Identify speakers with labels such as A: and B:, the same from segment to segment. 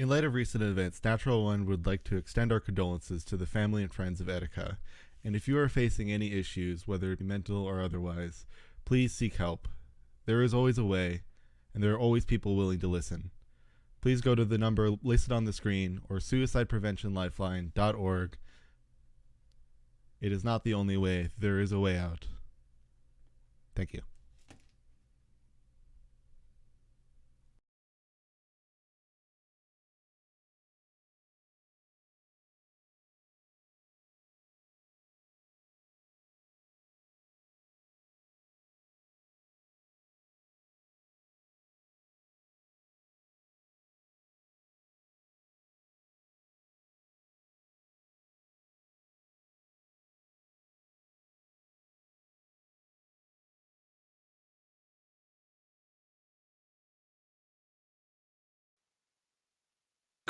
A: In light of recent events, Natural One would like to extend our condolences to the family and friends of Etika. And if you are facing any issues, whether it be mental or otherwise, please seek help. There is always a way, and there are always people willing to listen. Please go to the number listed on the screen or suicidepreventionlifeline.org. It is not the only way. There is a way out. Thank you.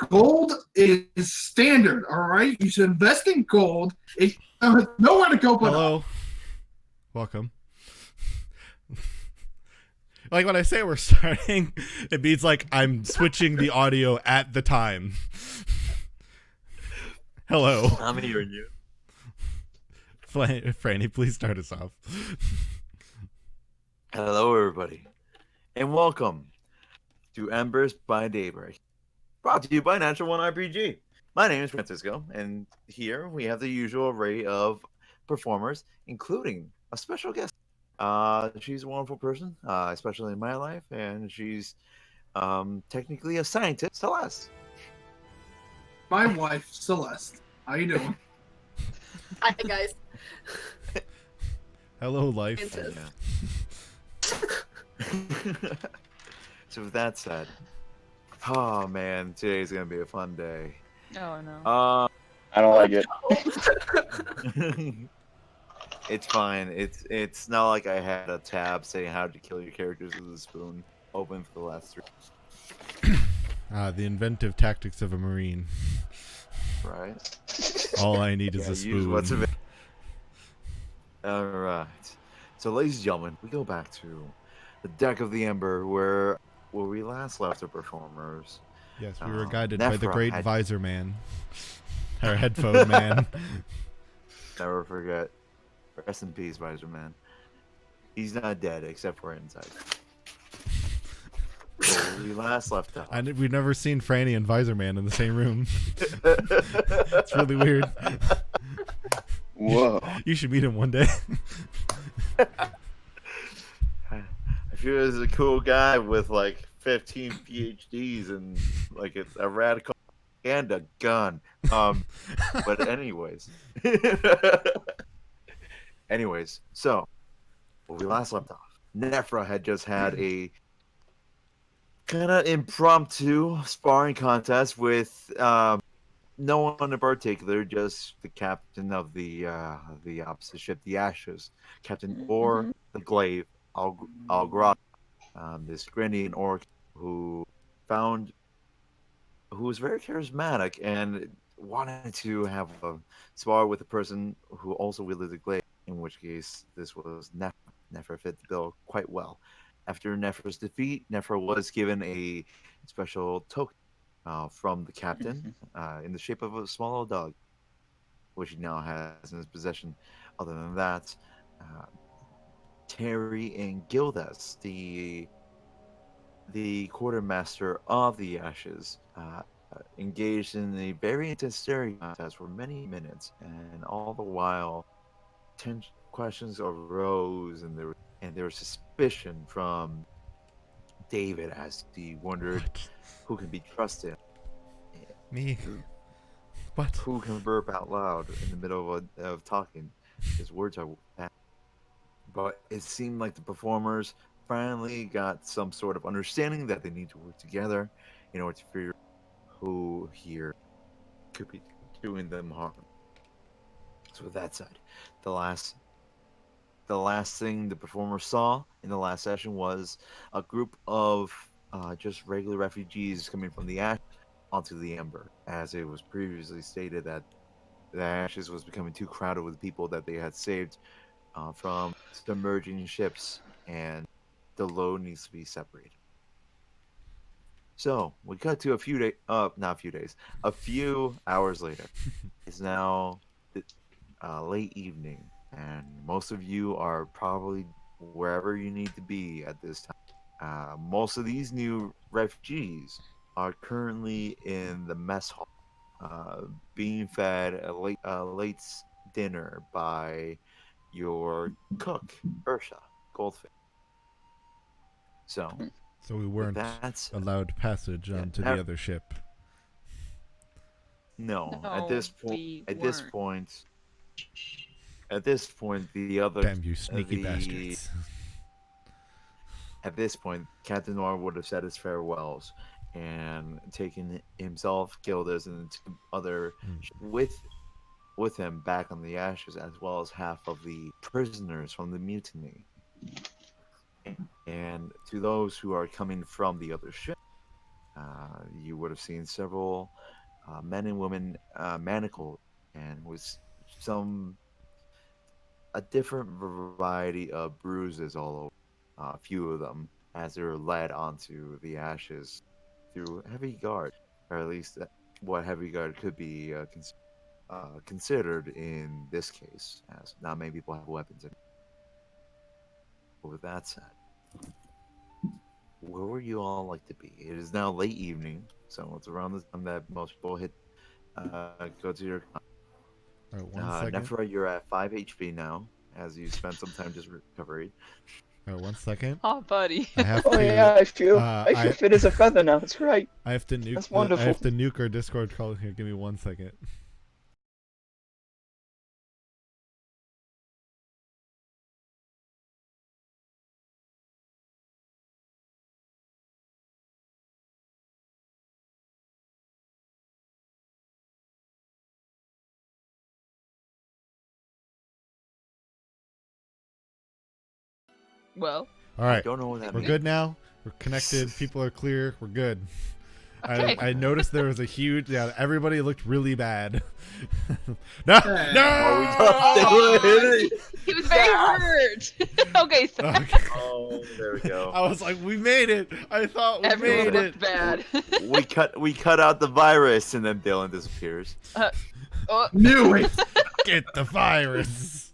B: Gold is standard, all right? You should invest in gold. It nowhere to go but
A: Hello.
B: up.
A: Welcome. Like when I say we're starting, it means like I'm switching the audio at the time. Hello.
C: I'm hearing you.
A: Franny, please start us off.
C: Hello, everybody, and welcome to Embers by Daybreak, brought to you by Natural One RPG. My name is Francisco, and here we have the usual array of performers, including a special guest. She's a wonderful person, especially in my life, and she's technically a scientist, Celeste.
B: My wife, Celeste. How you doing?
D: Hi guys.
A: Hello, life.
D: Princess.
C: So with that said, oh man, today's gonna be a fun day.
D: Oh no.
E: I don't like it.
C: It's fine. It's not like I had a tab saying how to kill your characters with a spoon open for the last 3.
A: The inventive tactics of a Marine.
C: Right.
A: All I need is a
C: Use
A: spoon.
C: what's available. All right. So, ladies and gentlemen, we go back to the deck of the Ember where we last left the performers.
A: Yes, we were guided by the
C: Nephra
A: great
C: had-
A: visor man. Our headphone man.
C: Never forget. Rest in peace, Visor Man. He's not dead except for inside. So we last left off.
A: We've never seen Franny and Visor Man in the same room. It's really weird.
E: Whoa.
A: You should meet him one day.
C: I feel as a cool guy with like 15 PhDs and like a radical and a gun. But anyways. So when we last left off, Nephra had just had a kind of impromptu sparring contest with no one in particular, just the captain of the opposite ship, the Ashes, Captain Or the Glaive, Algra, this Grenadian orc who was very charismatic and wanted to have a spar with a person who also wielded the glaive. In which case, this was Nephra. Nephra fit the bill quite well. After Nephra's defeat, Nephra was given a special token from the captain in the shape of a small little dog, which he now has in his possession. Other than that, Terry and Gildas, the quartermaster of the Ashes, engaged in a very intense staring contest for many minutes, and all the while, questions arose, and there was suspicion from David as he wondered who can be trusted.
A: Me. What?
C: Who can burp out loud in the middle of talking? His words are bad. But it seemed like the performers finally got some sort of understanding that they need to work together in order to figure who here could be doing them harm. So with that said, the last thing the performers saw in the last session was a group of just regular refugees coming from the Ash onto the Ember, as it was previously stated that the Ashes was becoming too crowded with people that they had saved from submerging ships, and the load needs to be separated. So we cut to a few days, not a few days, a few hours later. It's now late evening, and most of you are probably wherever you need to be at this time. Most of these new refugees are currently in the mess hall, uh, being fed a late dinner by your cook, Ursha Goldfish. So,
A: So we
C: with
A: weren't
C: that said,
A: allowed passage
C: yeah,
A: onto the other ship.
C: no,
D: No, we
C: at this
D: weren't.
C: point, at this point, the other,
A: Damn you, sneaky
C: the
A: bastards.
C: at this point, Captain Noir would have said his farewells and taken himself, Gildas, and the two other with him back on the ashes, as well as half of the prisoners from the mutiny. And to those who are coming from the other ship, you would have seen several men and women manacled and with some a different variety of bruises all over. A few of them as they're led onto the ashes through heavy guard, or at least what heavy guard could be considered in this case, as not many people have weapons. But with that said, where would you all like to be? It is now late evening, so it's around the time that most people go to your.
A: All right, 1 second.
C: Nephra, you're at 5 HP now, as you spent some time just recovering.
A: All right, 1 second.
D: Oh, buddy.
A: I have
E: Oh
A: to.
E: yeah, I feel
A: I
E: fit as a feather now. That's right.
A: I have to nuke.
E: That's
A: I
E: wonderful.
A: have to nuke our Discord call here. Give me 1 second.
D: Well,
A: All
C: I
A: right,
C: don't know what that
A: we're
C: means.
A: good now. We're connected. People are clear. We're good.
D: okay.
A: I noticed there was a huge. Yeah, everybody looked really bad. No, no.
D: Oh, he was very hurt. Okay, so
A: Okay.
C: Oh, there we go.
A: I was like, we made it. I thought we
D: everyone
A: made
D: looked
A: it.
D: bad.
C: we cut out the virus, and then Dylan disappears.
D: Oh,
B: Knew it.
A: Get the virus.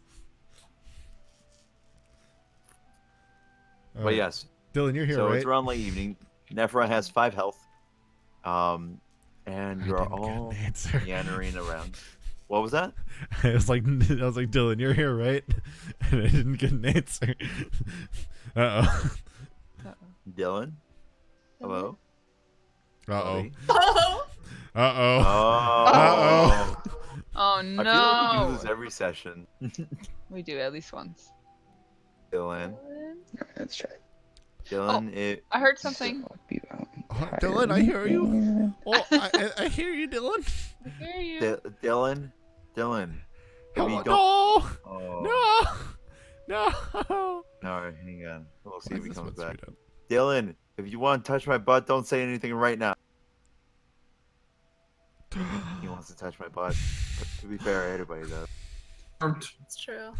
A: All
C: But
A: right.
C: yes,
A: Dylan, you're here,
C: so
A: right?
C: it's around late evening. Nephra has 5 health. And
A: I
C: you're
A: didn't get
C: all
A: an answer.
C: meandering around. What was that?
A: I was like, Dylan, you're here, right? And I didn't get an answer. Uh-oh.
C: Dylan? Hello?
A: Uh-oh.
C: Buddy?
D: oh,
A: Uh-oh.
C: Oh.
D: oh
C: I feel like we do
D: no.
C: this every session.
D: We do at least once.
C: Dylan.
E: That's right.
C: Dylan,
D: I heard something.
E: I'll be around
A: Dylan, I hear you.
E: entirely.
A: Oh, I hear you, Dylan.
D: I hear you.
C: Dylan? Dylan. If
A: Oh,
C: you
A: no.
C: don't... Oh.
A: No.
C: Alright, hang on. We'll see
A: Why
C: if
A: is
C: he
A: this
C: comes
A: one
C: back.
A: screwed up?
C: Dylan, if you want to touch my butt, don't say anything right now. He wants to touch my butt. But to be fair, everybody does.
D: It's true.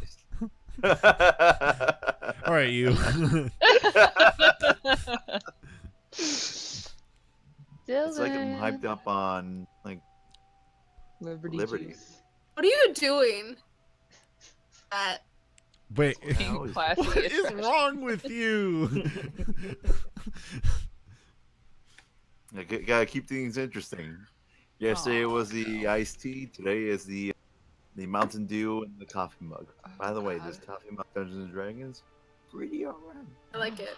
A: All right, you.
C: It's like I'm hyped up on like
D: Liberty.
C: Liberty.
D: Juice.
F: What are you doing?
A: Wait.
C: How is-
D: Classy
A: What
D: as
A: is
D: trash.
A: wrong with you?
C: Gotta keep things interesting. Yesterday
D: Aw,
C: was the
D: no.
C: iced tea. Today is the Mountain Dew and the coffee mug.
D: Oh,
C: By the way,
D: God.
C: this coffee mug Dungeons and Dragons, pretty alright.
F: I like it.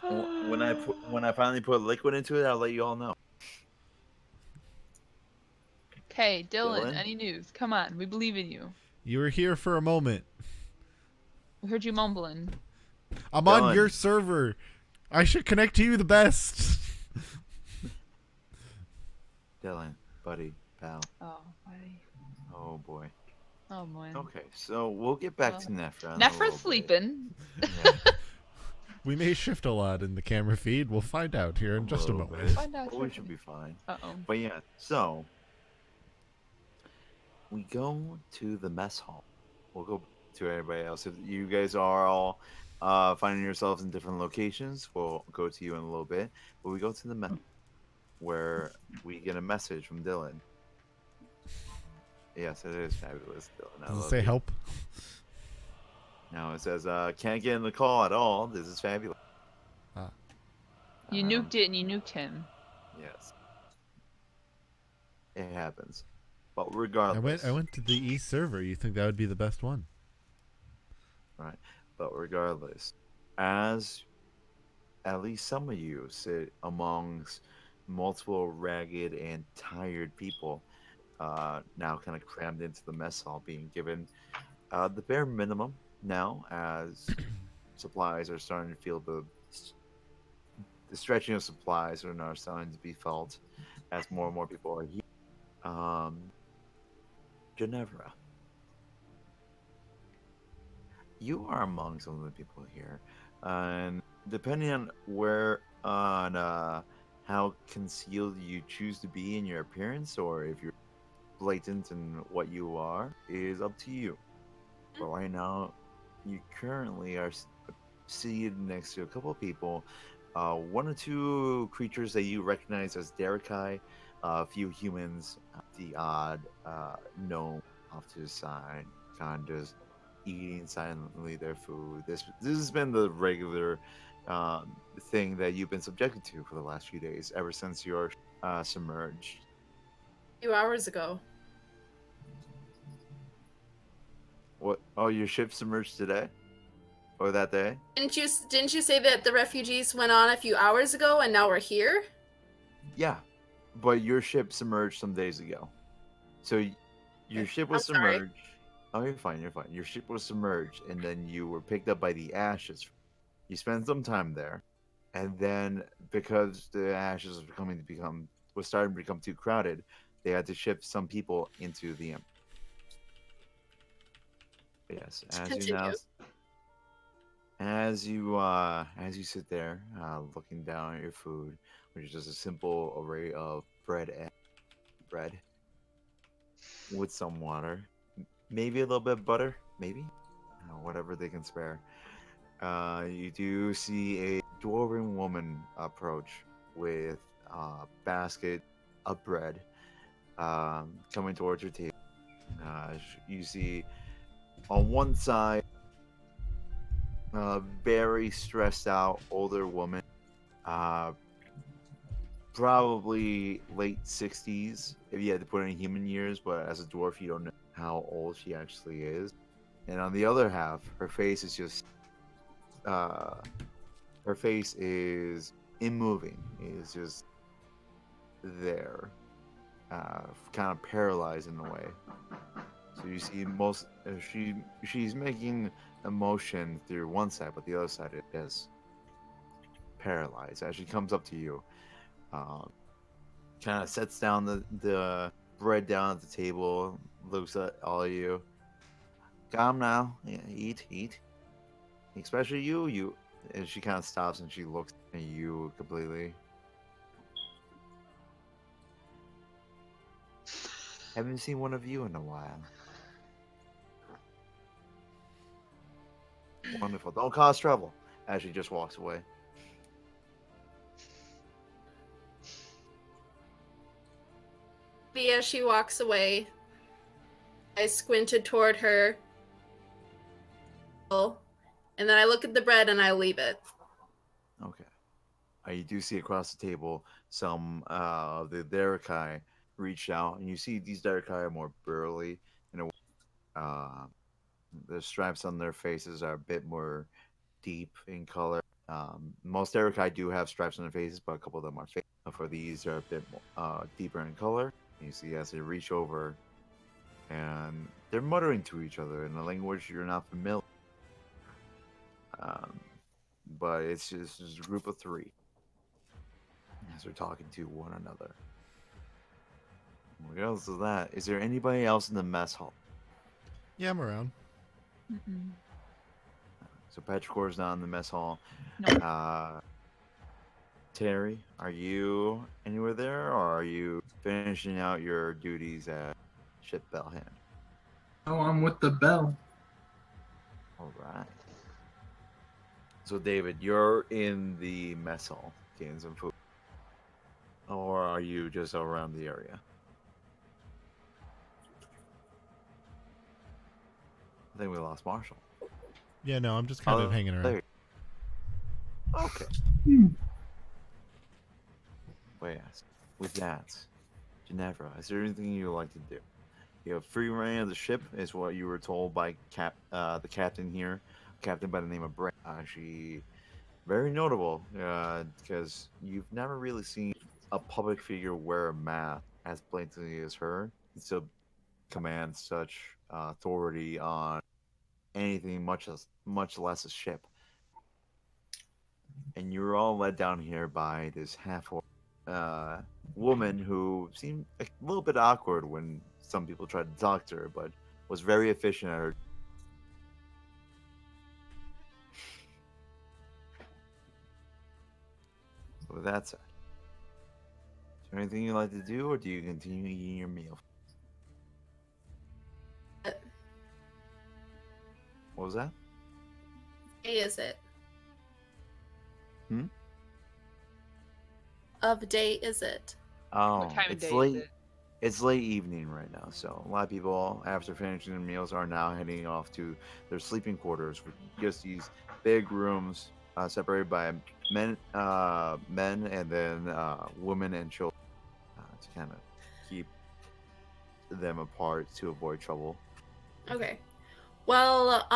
C: When I finally put liquid into it, I'll let you all know.
D: Okay, Dylan,
C: Dylan?
D: any news? Come on, we believe in you.
A: You were here for a moment.
D: We heard you mumbling.
A: I'm on
C: Dylan.
A: your server. I should connect to you the best.
C: Dylan, buddy, pal.
D: Oh, buddy.
C: Oh boy.
D: Oh, man.
C: Okay, so we'll get back
D: Well,
C: to Nephra. in a little
D: Nephra's
C: bit.
D: sleeping.
C: Yeah,
A: We may shift a lot in the camera feed. We'll find out here in just a
C: little
A: moment.
C: bit.
D: Find out
C: But we
D: shortly.
C: should be fine.
D: Uh-oh.
C: But yeah, so we go to the mess hall. We'll go to everybody else. If you guys are all finding yourselves in different locations. We'll go to you in a little bit, but we go to the where we get a message from Dylan. Yes, it is fabulous, Dylan. I
A: Does it
C: love
A: say
C: you.
A: help?
C: No, it says can't get in the call at all. This is fabulous.
A: Ah.
D: You nuked it and you nuked him.
C: Yes, it happens. But
A: I
C: regardless,
A: went to the East server. You think that would be the best one?
C: right? But regardless, as at least some of you sit amongst multiple ragged and tired people, now kind of crammed into the mess hall, being given the bare minimum now, as supplies are starting to feel the stretching of supplies are now starting to be felt as more and more people are here. Ginevra, you are among some of the people here, and depending on how concealed you choose to be in your appearance, or if you're blatant in what you are, is up to you. But right now, you currently are seated next to a couple of people, one or two creatures that you recognize as Derekai, a few humans, the odd gnome off to the side, kind of just eating silently their food. This has been the regular thing that you've been subjected to for the last few days, ever since you're submerged.
F: A few hours ago.
C: What? Oh, your ship submerged today, or that day?
F: Didn't you say that the refugees went on a few hours ago and now we're here?
C: Yeah, but your ship submerged some days ago. So your ship was
F: I'm sorry.
C: submerged. Oh, you're fine. You're fine. Your ship was submerged, and then you were picked up by the ashes. You spent some time there, and then because the ashes was starting to become too crowded, they had to ship some people into the Yes,
F: Continue.
C: as you sit there, looking down at your food, which is just a simple array of bread with some water, maybe a little bit of butter, maybe, whatever they can spare. You do see a dwarven woman approach with a basket of bread, coming towards your table. You see on one side a very stressed out older woman, uh, probably late 60s if you had to put in human years, but as a dwarf, you don't know how old she actually is. And on the other half, her face is just, uh, her face is immoving, is just there, kind of paralyzed in a way. So you see she's making a motion through one side, but the other side is paralyzed. As she comes up to you, kind of sets down the bread down at the table, looks at all of you. Come now, yeah, eat. Especially you. And she kind of stops and she looks at you completely. Haven't seen one of you in a while. Wonderful. Don't cause trouble. As she just walks away.
F: As she walks away, I squinted toward her, and then I look at the bread and I leave it.
C: Okay. You do see across the table some of the Derekai reach out, and you see these Derekai are more burly in a way. The stripes on their faces are a bit more deep in color. Most Derekai do have stripes on their faces, but a couple of them are fake. For these, are a bit more, deeper in color. You see as they reach over, and they're muttering to each other in a language you're not familiar. Um, but it's just a group of three as they're talking to one another. Regardless of that, is there anybody else in the mess hall?
A: Yeah, I'm around.
D: Mm-mm.
C: So Petrichor's not in the mess hall.
D: No.
C: Terry, are you anywhere there, or are you finishing out your duties at Ship Bell Hand?
B: Oh, I'm with the bell.
C: All right. So, David, you're in the mess hall getting some food. Or are you just around the area? I think we lost Marshall.
A: Yeah, no, I'm just kind of hanging around.
C: there- Okay.
B: Hmm.
C: Wait, with that, Ginevra, is there anything you would like to do? You have free reign of the ship, is what you were told by the captain here, captain by the name of Brent. She very notable because you've never really seen a public figure wear a mask as blatantly as her and still command such authority on anything, much less a ship. And you're all led down here by this woman who seemed a little bit awkward when some people tried to talk to her, but was very efficient at her. With that said, is there anything you'd like to do, or do you continue eating your meal? What was that?
F: Day is it?
C: Hmm?
F: Of day is it?
C: Oh,
D: What time of
C: it's
D: day
C: late.
D: is it?
C: It's late evening right now, so a lot of people, after finishing their meals, are now heading off to their sleeping quarters, which are just these big rooms separated by men, and then women and children to kind of keep them apart to avoid trouble.
F: Okay. Well,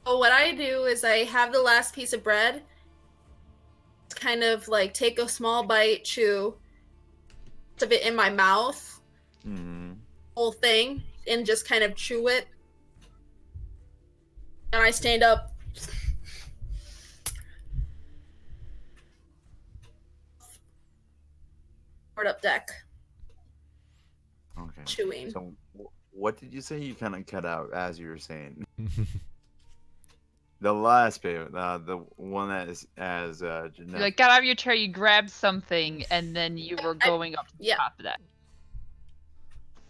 F: so what I do is I have the last piece of bread, kind of like take a small bite, chew of it in my mouth,
C: Mm-hmm.
F: whole thing, and just kind of chew it. And I stand up. Board up deck,
C: Okay.
F: chewing.
C: So, what did you say? You kind of cut out as you were saying. The last bit, the one that is as
D: You
C: Jeanette.
D: like got out of your chair, you grabbed something, and then you were going up to the
F: yeah.
D: top of that.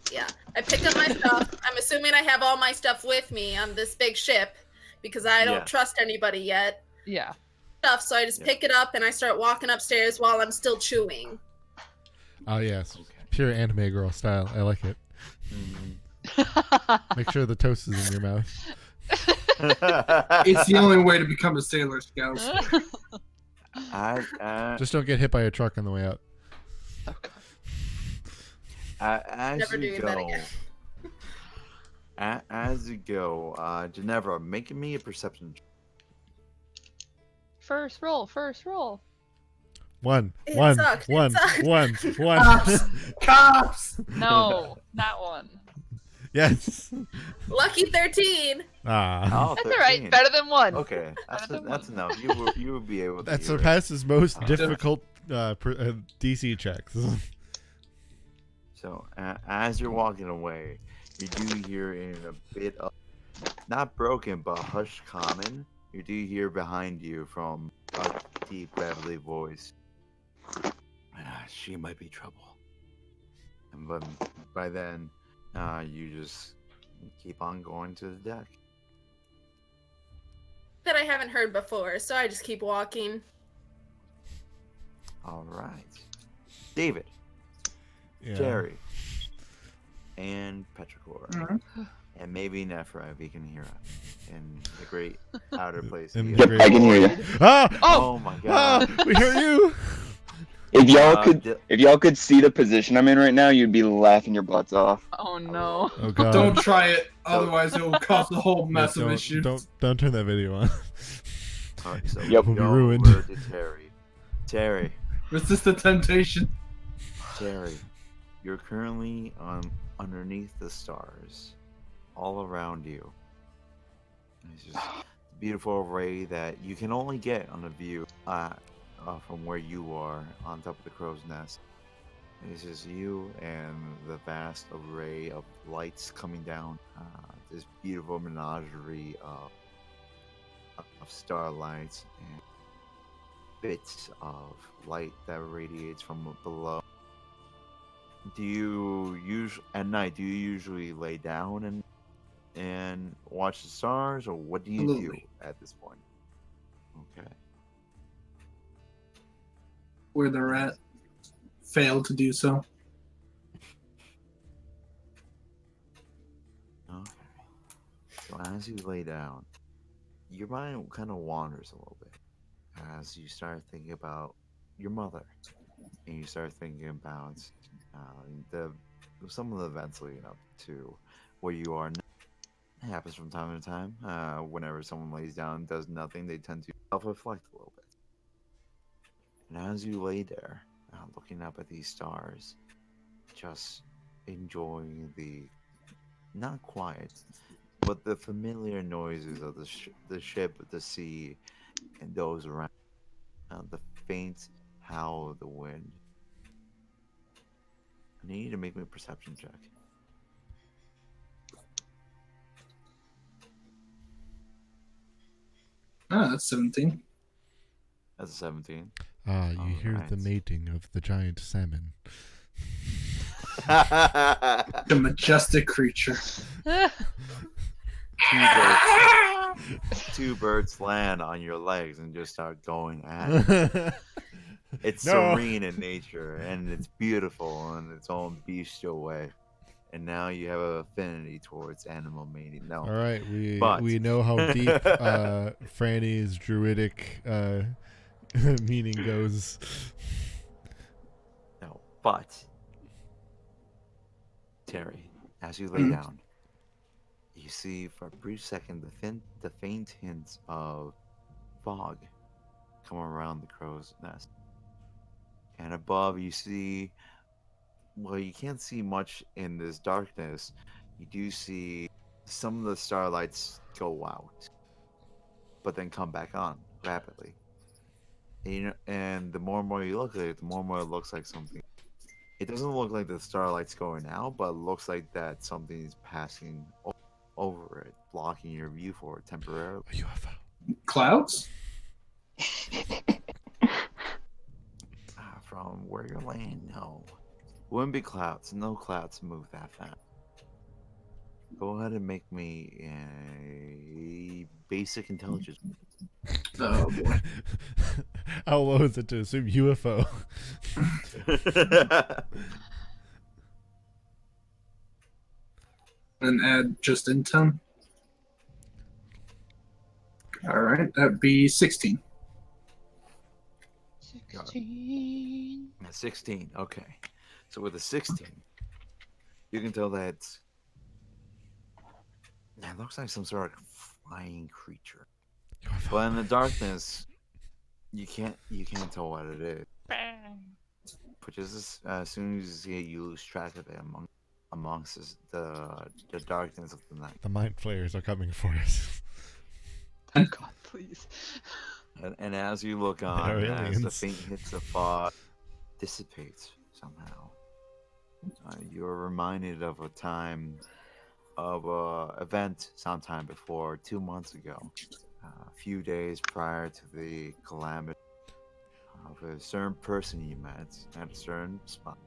F: Yeah, I pick up my stuff. I'm assuming I have all my stuff with me on this big ship because I don't
C: Yes.
F: trust anybody yet.
D: Yeah.
F: So I just
C: Yeah.
F: pick it up and I start walking upstairs while I'm still chewing.
A: Oh, yes.
C: Okay.
A: Pure anime girl style. I like it.
C: Mhm.
A: Make sure the toast is in your mouth.
B: It's the only way to become a Sailor Scout.
A: Just don't get hit by a truck on the way out.
C: As
F: Never
C: you
F: doing that
C: go,
F: again.
C: as you go, Ginevra, make me a perception.
D: First roll.
A: One.
F: It sucked, it sucked.
A: One.
B: Cops! Cops!
D: No, not one.
A: Yes.
F: Lucky 13.
A: Ah.
C: Oh,
D: That's
C: 13.
D: alright. Better than one.
C: Okay,
D: Better than
C: that's
D: one.
C: enough. You would be able to.
A: That
C: do it.
A: surpasses most
C: Oh.
A: difficult DC checks.
C: So, as you're walking away, you do hear in a bit of, not broken, but hushed common, you do hear behind you from a deep, gravelly voice. She might be trouble. And but by then, you just keep on going to the deck.
F: That I haven't heard before, so I just keep walking.
C: All right. David,
A: Yeah.
C: Jerry, and Petrichor,
B: Mhm.
C: and maybe Nephra if he can hear us in the great outer place.
A: In
C: he
A: the
C: is.
A: great-
E: I can hear you.
A: Ah!
C: Oh my
A: Ah!
C: god.
A: We hear you!
E: If y'all could see the position I'm in right now, you'd be laughing your butts off.
D: Oh no.
A: Oh, God.
B: Don't try it, otherwise it will cause a whole mess
A: Yeah,
B: of issues.
A: Don't turn that video on.
C: All right, so
E: Yep.
C: we
A: We'll be
C: go
A: ruined.
C: over to Terry. Terry,
B: Resist the temptation.
C: Terry, you're currently underneath the stars, all around you. It's just a beautiful array that you can only get on a view from where you are on top of the crow's nest. It's just you and the vast array of lights coming down. This beautiful menagerie of starlights and bits of light that radiates from below. Do you at night? Do you usually lay down and and watch the stars, or what do you do
B: Absolutely.
C: at this point? Okay.
B: Where they're at. Failed to do so.
C: Okay. So as you lay down, your mind kind of wanders a little bit as you start thinking about your mother, and you start thinking about the some of the events leading up to where you are now. It happens from time to time. Whenever someone lays down and does nothing, they tend to self-reflect a little bit. And as you lay there, looking up at these stars, just enjoying the not quiet, but the familiar noises of the ship, the sea, and those around. The faint howl of the wind. I need you to make me a perception check.
B: That's 17.
C: That's a 17.
A: You hear the
C: Alright.
A: mating of the giant salmon.
B: The majestic creature.
C: Two birds land on your legs and just start going at it. It's
A: No.
C: serene in nature and it's beautiful in its own bestial way. And now you have an affinity towards animal mating. No.
A: All right,
C: But-
A: we know how deep Franny's druidic meaning goes.
C: No. But Terry, as you lay down, you see for a brief second the faint hints of fog come around the crow's nest. And above you see, well, you can't see much in this darkness. You do see some of the starlights go out, but then come back on rapidly. And the more and more you look at it, the more and more it looks like something. It doesn't look like the starlight's going out, but it looks like that something is passing over it, blocking your view for it temporarily.
A: A UFO.
B: Clouds?
C: From where you're laying, no. Wouldn't be clouds. No clouds move that fast. Go ahead and make me a basic intelligence.
B: Oh boy.
A: How low is it to assume UFO?
B: And add just in 10. Alright, that'd be 16.
D: 16.
C: 16. Okay. So with a 16, you can tell that it looks like some sort of flying creature. But in the darkness, you can't tell what it is. But just as soon as you see it, you lose track of it amongst the darkness of the night.
A: The mind flayers are coming for us.
D: Oh God, please.
C: And as you look
A: They
C: on,
A: are
C: as the
A: aliens.
C: faint hits of fog dissipates somehow, you're reminded of a time of a event sometime before 2 months ago, a few days prior to the calamity of a certain person you met at a certain spot.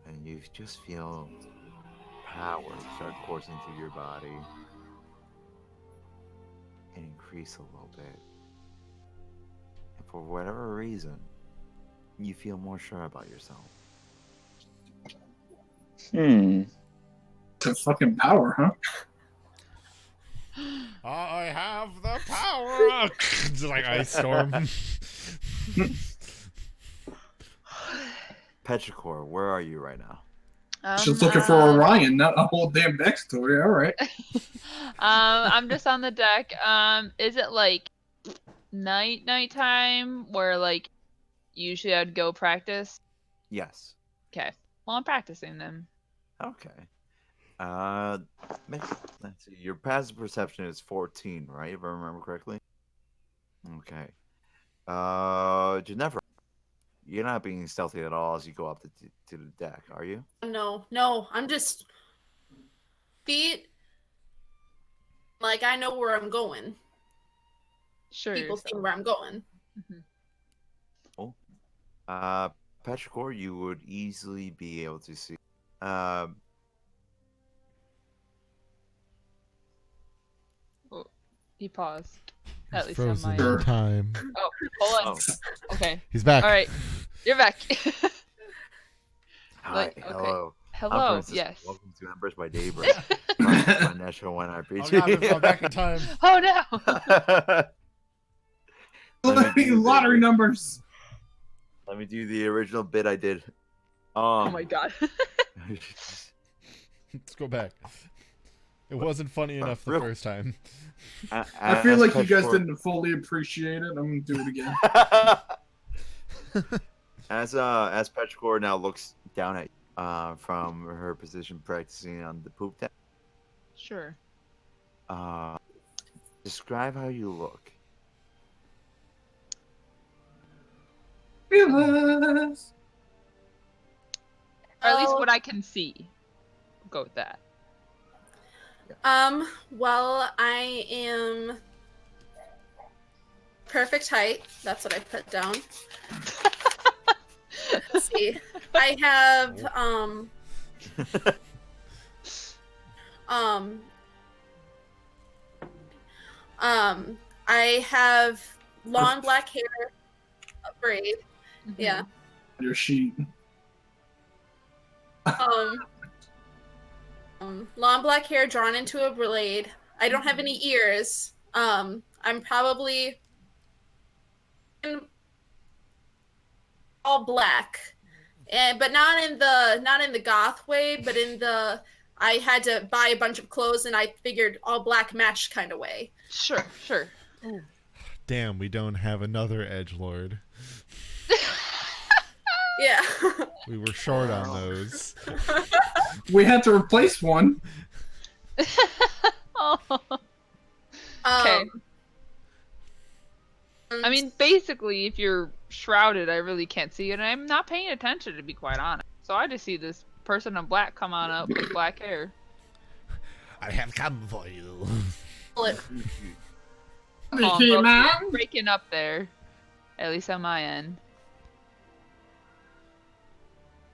C: And you just feel power start coursing through your body and increase a little bit. And for whatever reason, you feel more sure about yourself.
B: It's a fucking power, huh?
A: I have the power. Just like ice storm.
C: Petrichor, where are you right now?
B: Just looking for Orion, not a whole damn backstory. Alright.
D: I'm just on the deck. Is it like nighttime where like usually I'd go practice?
C: Yes.
D: Okay. Well, I'm practicing then.
C: Okay. Let's see. Your passive perception is 14, right? If I remember correctly. Okay. Ginevra, you're not being stealthy at all as you go up to the deck, are you?
F: No, I'm just feet. Like I know where I'm going.
D: Sure.
F: People see where I'm going.
C: Cool. Petrichor, you would easily be able to see
D: He paused. At least on
A: Frozen
D: my
A: in
D: end.
A: time.
D: Oh, hold on.
C: Oh,
D: Okay.
A: He's back.
D: All right. You're back.
C: hi,
D: Like, okay.
C: hello. I'm
D: Hello.
C: Francis.
D: Yes.
C: Welcome to Embers by Daybreak. My National One
A: Oh
C: RPG.
A: god, we've gone back in time.
D: Oh no.
C: Let me do the-
B: Lottery numbers.
C: Let me do the original bit I did.
D: Oh my god.
A: Let's go back. It wasn't funny enough the
C: Real-
A: first time.
B: I feel like you guys didn't fully appreciate it. I'm gonna do it again.
C: As Petrichor now looks down at you, from her position practicing on the poop deck.
D: Sure.
C: Describe how you look.
B: Fearless.
D: Or at least
F: Oh.
D: what I can see. Go with that.
F: Well, I am perfect height. That's what I put down. Let's see. I have I have long black hair, a braid. Yeah.
B: Your sheet.
F: Long black hair drawn into a blade. I don't have any ears. I'm probably all black, but not in the goth way, but in the I had to buy a bunch of clothes and I figured all black matched kind of way.
D: Sure, sure.
A: Damn, we don't have another edgelord.
F: Yeah.
A: We were short on those.
B: We had to replace one.
D: Oh.
F: Okay.
D: I mean, basically, if you're shrouded, I really can't see it, and I'm not paying attention, to be quite honest. So I just see this person in black come on up with black hair.
A: I have come for you.
D: Oh,
B: Hey,
D: bro,
B: man.
D: you're breaking up there. At least on my end.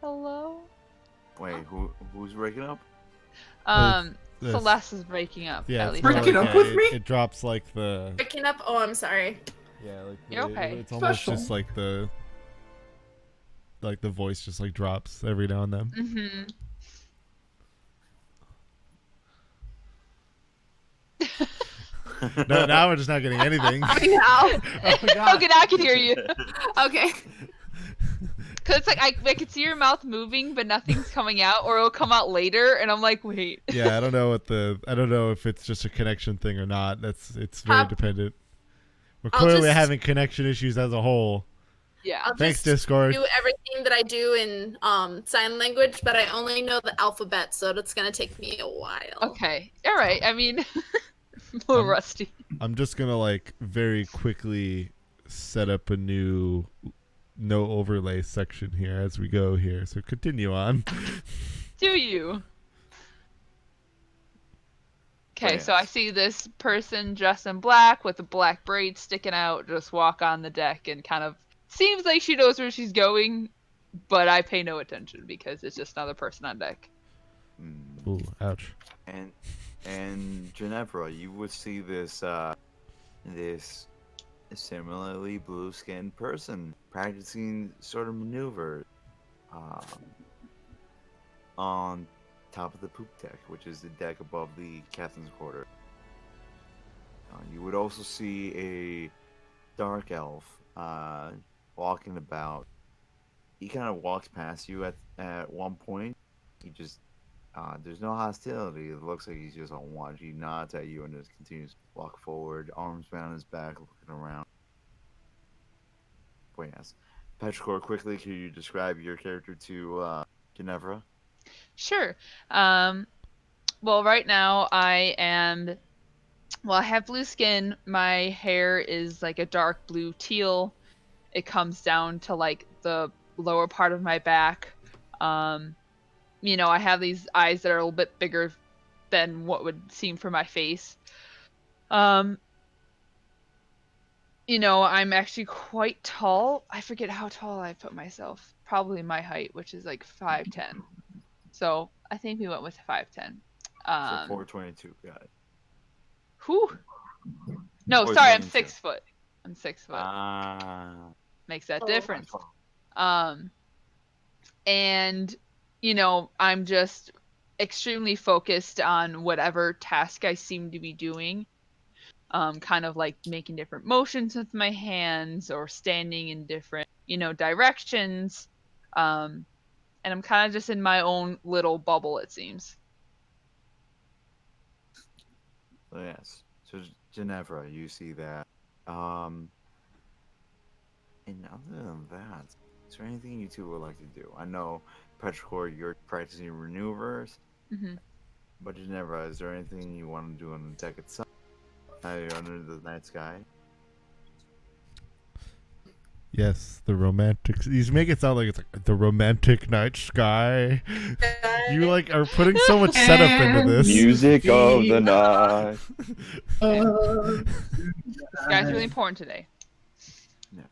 D: Hello?
C: Wait, who's breaking up?
A: This.
D: Celeste is breaking up.
A: Yeah,
D: at
A: it's
D: least.
A: more
B: Breaking
A: like
B: up with me?
A: It drops like the
F: Breaking up. Oh, I'm sorry.
A: yeah, like
D: You're okay.
A: It's almost
B: Special.
A: just like the voice just like drops every now and then.
D: Mm-hmm.
A: No, now we're just not getting anything.
F: Now.
A: Oh, God.
D: Okay, now I can hear you.
F: Okay.
D: Cause it's like I can see your mouth moving, but nothing's coming out, or it'll come out later, and I'm like, wait.
A: Yeah, I don't know if it's just a connection thing or not. It's very dependent. We're
F: I'll
A: clearly
F: just-
A: having connection issues as a whole.
D: Yeah.
F: I'll
A: Thanks,
F: just
A: Discord.
F: do everything that I do in sign language, but I only know the alphabet, so it's gonna take me a while.
D: Okay. All right. I mean, a little rusty.
A: I'm just gonna like very quickly set up a new no overlay section here as we go here. So continue on.
D: Do you? Okay,
C: Yes.
D: so I see this person dressed in black with a black braid sticking out just walk on the deck and kind of seems like she knows where she's going, but I pay no attention because it's just another person on deck.
A: Ooh, ouch.
C: And Ginevra, you would see this this similarly blue-skinned person practicing sort of maneuver on top of the poop deck, which is the deck above the captain's quarter. You would also see a dark elf walking about. He kind of walks past you at one point. He just there's no hostility. It looks like he's just on watch. He nods at you and just continues to walk forward, arms behind his back, looking around. But yes, Petrichor, quickly, can you describe your character to Ginevra?
D: Sure. Well, right now I have blue skin. My hair is like a dark blue teal. It comes down to like the lower part of my back. I have these eyes that are a little bit bigger than what would seem for my face. I'm actually quite tall. I forget how tall I put myself. Probably my height, which is like 5'10". So I think we went with 5'10".
C: So 422, got it.
D: Whew. No,
C: Or
D: sorry, I'm
C: 22.
D: 6 foot. I'm 6 foot. Makes that difference. And I'm just extremely focused on whatever task I seem to be doing. Kind of like making different motions with my hands or standing in different, directions. And I'm kind of just in my own little bubble, it seems.
C: So yes. So Ginevra, you see that. And other than that, is there anything you two would like to do? I know, Petrichor, you're practicing maneuvers,
D: Hmm.
C: but Ginevra, is there anything you want to do on the deck itself? Now you're under the night sky.
A: Yes, the romantic. You make it sound like it's like the romantic night sky. You like are putting so much setup into this.
E: Music of the night.
D: This guy's really important today.
C: Yes.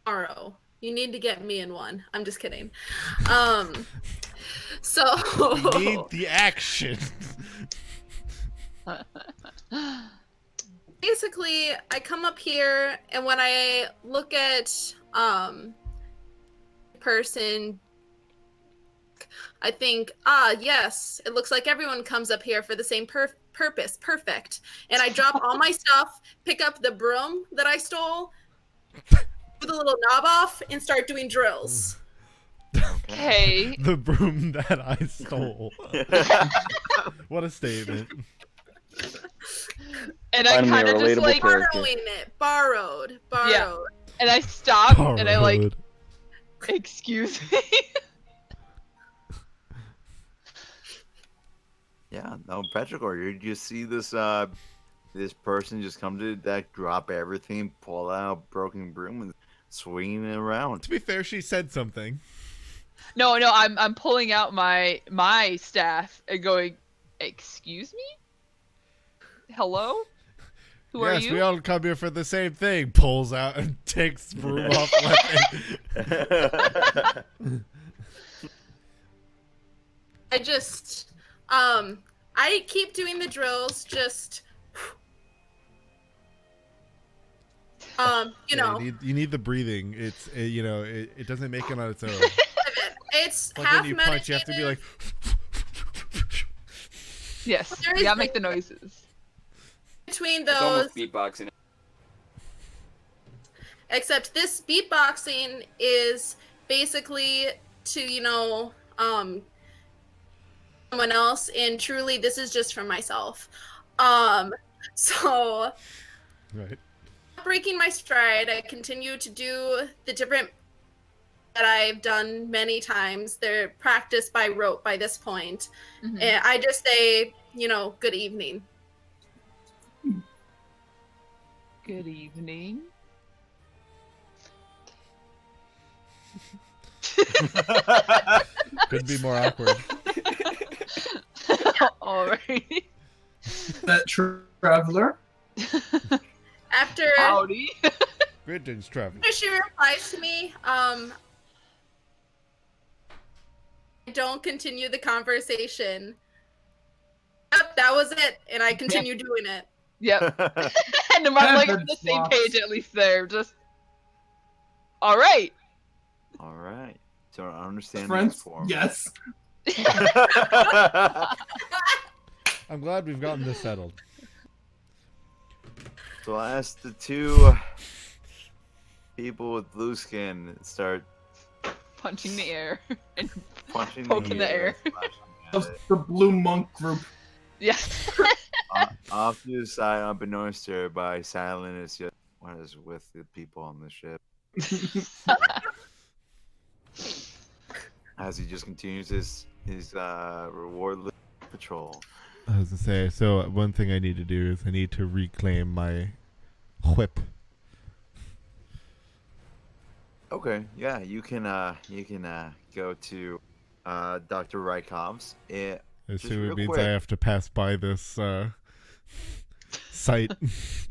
F: Tomorrow. You need to get me in one. I'm just kidding. So
A: We need the action.
F: basically, I come up here, and when I look at person, I think, yes, it looks like everyone comes up here for the same purpose. Perfect. And I drop all my stuff, pick up the broom that I stole, put the little knob off, and start doing drills.
D: Okay.
A: The broom that I stole. What a statement.
D: And I
E: Finally,
D: kind
E: a
D: of just
E: relatable
D: like,
E: character.
F: Borrowing it. Borrowed.
D: Yeah. And I stop and I like,
A: Borrowed.
D: excuse me.
C: Yeah, no, Petrichor, you just see this this person just come to the deck, drop everything, pull out broken broom, and swinging it around.
A: To be fair, she said something.
D: No, I'm pulling out my staff and going, excuse me? Hello? Who are
A: Yes,
D: you?
A: we all come here for the same thing. Pulls out and takes broom off weapon.
F: I just, I keep doing the drills, just,
A: Yeah, you need the breathing. It's it doesn't make it on its own.
F: it's
A: Like
F: half
A: when you punch, you have to be like.
D: Yes,
F: There
D: you
F: is
D: gotta make the noises.
F: between
G: It's almost
F: those,
G: beatboxing.
F: except this beatboxing is basically to, someone else, and truly this is just for myself. So
A: Right.
F: breaking my stride, I continue to do the different that I've done many times. They're practiced by rote by this point.
D: Mhm.
F: And I just say, good evening.
D: Good evening.
A: Couldn't be more awkward.
D: Alright.
B: That traveler.
F: After
D: Howdy.
A: Greetings, Travis.
F: she replies to me, I don't continue the conversation. Yep, that was it, and I continue doing it.
D: Yep. And I'm like on the same page at least there. Just alright.
C: All right. So I understand
B: Friends?
C: this form.
B: Yes.
A: I'm glad we've gotten this settled.
C: So I asked the two people with blue skin start
D: Punching the air and
C: punching
D: poking the air.
C: slashing at
B: Of
C: it.
B: the Blue Monk group.
D: Yes.
C: Off to the side, unbeknownst to everybody, Silent is just what is with the people on the ship. As he just continues his rewardless patrol.
A: I was gonna say, so one thing I need to do is I need to reclaim my whip.
C: Okay, yeah, you can go to Dr. Rykov's.
A: As
C: Just
A: soon
C: real
A: it means
C: quick.
A: I have to pass by this site.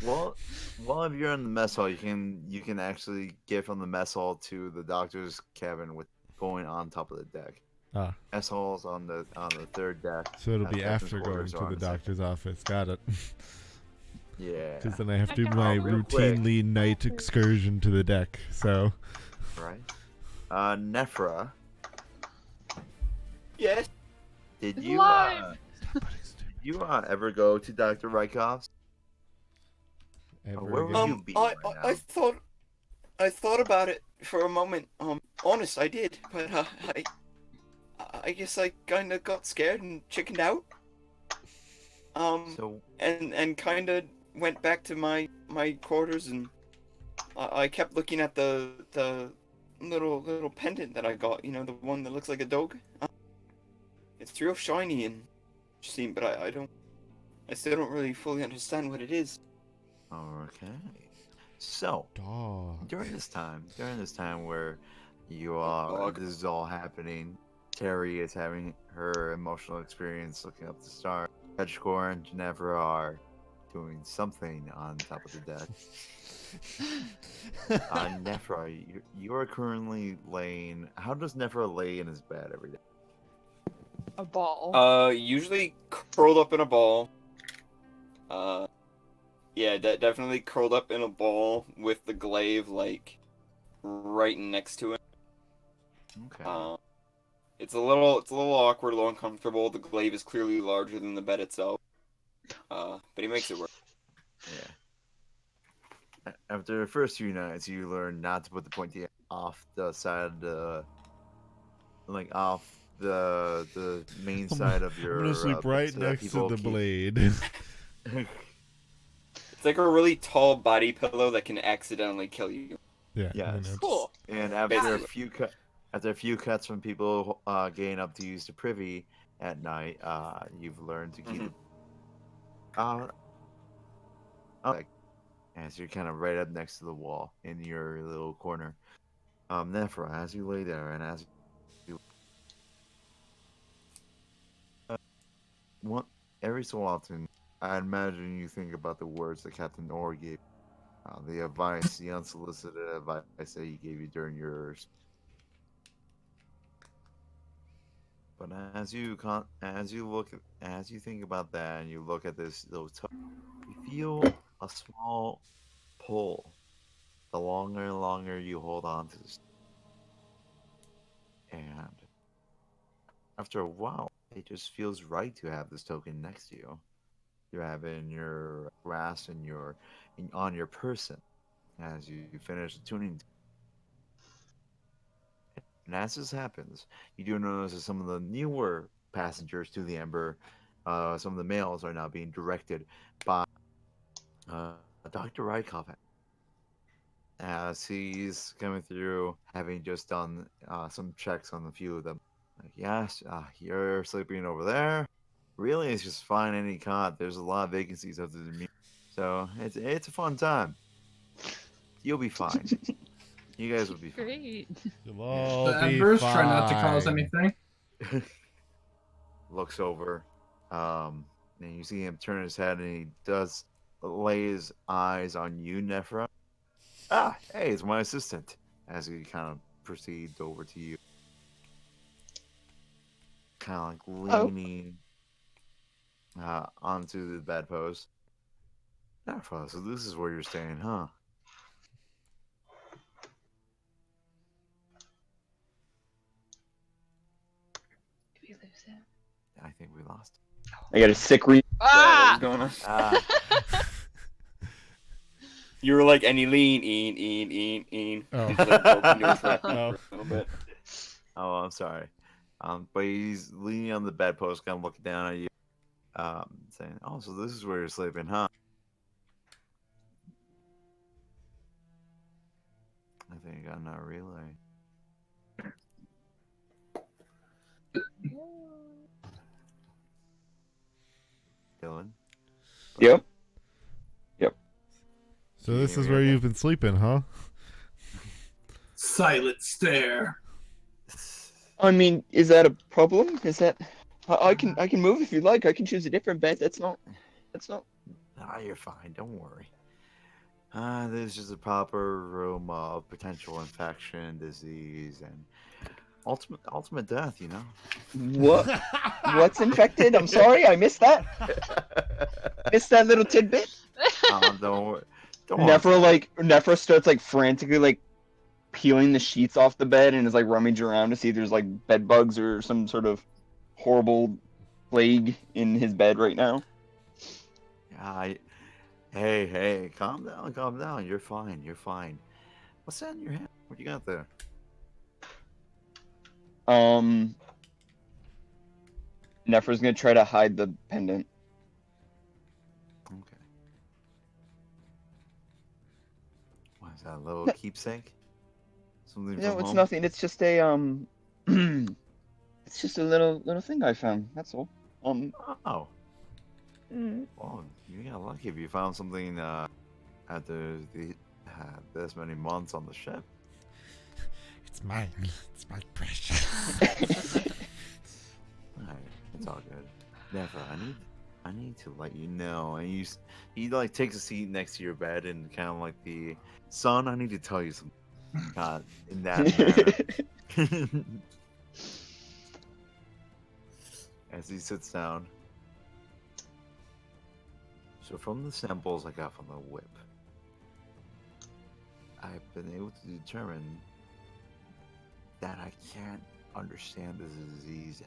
C: Well, if you're in the mess hall, you can actually get from the mess hall to the doctor's cabin with going on top of the deck.
A: Ah,
C: Mess hall's on the third deck.
A: so it'll be
C: Captain's
A: after going
C: quarters
A: to
C: are on
A: the
C: second.
A: doctor's office. Got it.
C: Yeah.
A: Because then I have to do my
C: Real quick.
A: routinely night excursion to the deck. So
C: Right. Nephra,
G: Yes.
C: did
D: It's
C: you
D: alive.
C: ever go to Dr. Rykov's?
A: ever
C: Where would
A: again.
C: you be
G: I,
C: right
G: I,
C: now?
G: I thought about it for a moment. Honest, I did, but I guess I kind of got scared and chickened out.
C: So
G: And kind of went back to my quarters, and I kept looking at the little pendant that I got. You know, the one that looks like a dog. It's real shiny and interesting, but I still don't really fully understand what it is.
C: okay. So
A: Dog.
C: during this time where you are,
G: Dog.
C: this is all happening, Terry is having her emotional experience looking up the stars. Petchcore and Ginevra are doing something on top of the deck. Nephra, you are currently laying. How does Nephra lay in his bed every day?
D: A ball.
G: Usually curled up in a ball. Yeah, definitely curled up in a ball with the glaive like right next to it.
C: Okay.
G: It's a little awkward, a little uncomfortable. The glaive is clearly larger than the bed itself. But he makes it work.
C: Yeah. After the first few nights, you learn not to put the pointy off the side of the, like off the main side of your.
A: I'm gonna sleep right
C: so that
A: next to
C: people
A: the
C: keep-
A: blade.
G: It's like a really tall body pillow that can accidentally kill you.
A: Yeah.
C: Yes.
A: and it's-
D: Cool.
C: And after
G: Yeah.
C: a few cuts from people getting up to use the privy at night, you've learned to keep up as you're kind of right up next to the wall in your little corner. Nephra, as you lay there and as you every so often, I imagine you think about the words that Captain Orr gave, the advice, the unsolicited advice that he gave you during yours. But as you think about that and you look at this little you feel a small pull. The longer and longer you hold on to this, and after a while, it just feels right to have this token next to you. You have it in your grasp and on your person as you finish the tuning. And as this happens, you do notice that some of the newer passengers to the Ember, some of the males are now being directed by Dr. Rykov as he's coming through, having just done some checks on a few of them. Like, yes, you're sleeping over there. Really, it's just fine any cot. There's a lot of vacancies after the meeting, so it's a fun time. You'll be fine. You guys will be fine.
D: Great.
A: You'll all
B: The
A: be
B: Embers try not to cause
A: fine.
B: anything.
C: Looks over, and you see him turn his head, and he does lay his eyes on you, Nephra. Ah, hey, it's my assistant. As he kind of proceeds over to you, kind of like leaning onto the bedpost. Nephra, so this is where you're staying, huh?
D: Did we lose him?
C: I think we lost.
E: I got a sick read.
D: Ah!
G: What was going on?
C: Ah,
G: You were like, and he lean, in.
A: Oh.
G: It's like broke into a track
A: Oh.
G: for a little bit.
C: oh, I'm sorry. But he's leaning on the bedpost, kind of looking down at you, saying, "Oh, so this is where you're sleeping, huh?" I think I got another relay. Dylan.
E: Yep.
A: So this is where you've been sleeping, huh?
B: Silent stare.
E: I mean, is that a problem? Is that I can move if you like. I can choose a different bed. That's not.
C: Ah, you're fine. Don't worry. This is just a proper room of potential infection, disease, and ultimate death, you know.
E: What? What's infected? I'm sorry, I missed that. Missed that little tidbit.
C: Don't
E: Nephra starts like frantically like peeling the sheets off the bed and is like rummaging around to see if there's like bed bugs or some sort of horrible plague in his bed right now.
C: Hey, calm down. You're fine. What's that in your hand? What you got there?
E: Nephra's gonna try to hide the pendant.
C: Okay. What is that, a little keepsake? Something
E: No,
C: from
E: it's
C: home?
E: nothing. It's just a it's just a little thing I found. That's all.
C: Oh. Well, you got lucky if you found something after this many months on the ship.
A: It's mine. It's my precious.
C: Alright, it's all good. Never. I need to let you know. And he like takes a seat next to your bed and kind of like the son. I need to tell you something. In that manner. As he sits down. So from the samples I got from the whip, I've been able to determine that I can't understand this disease.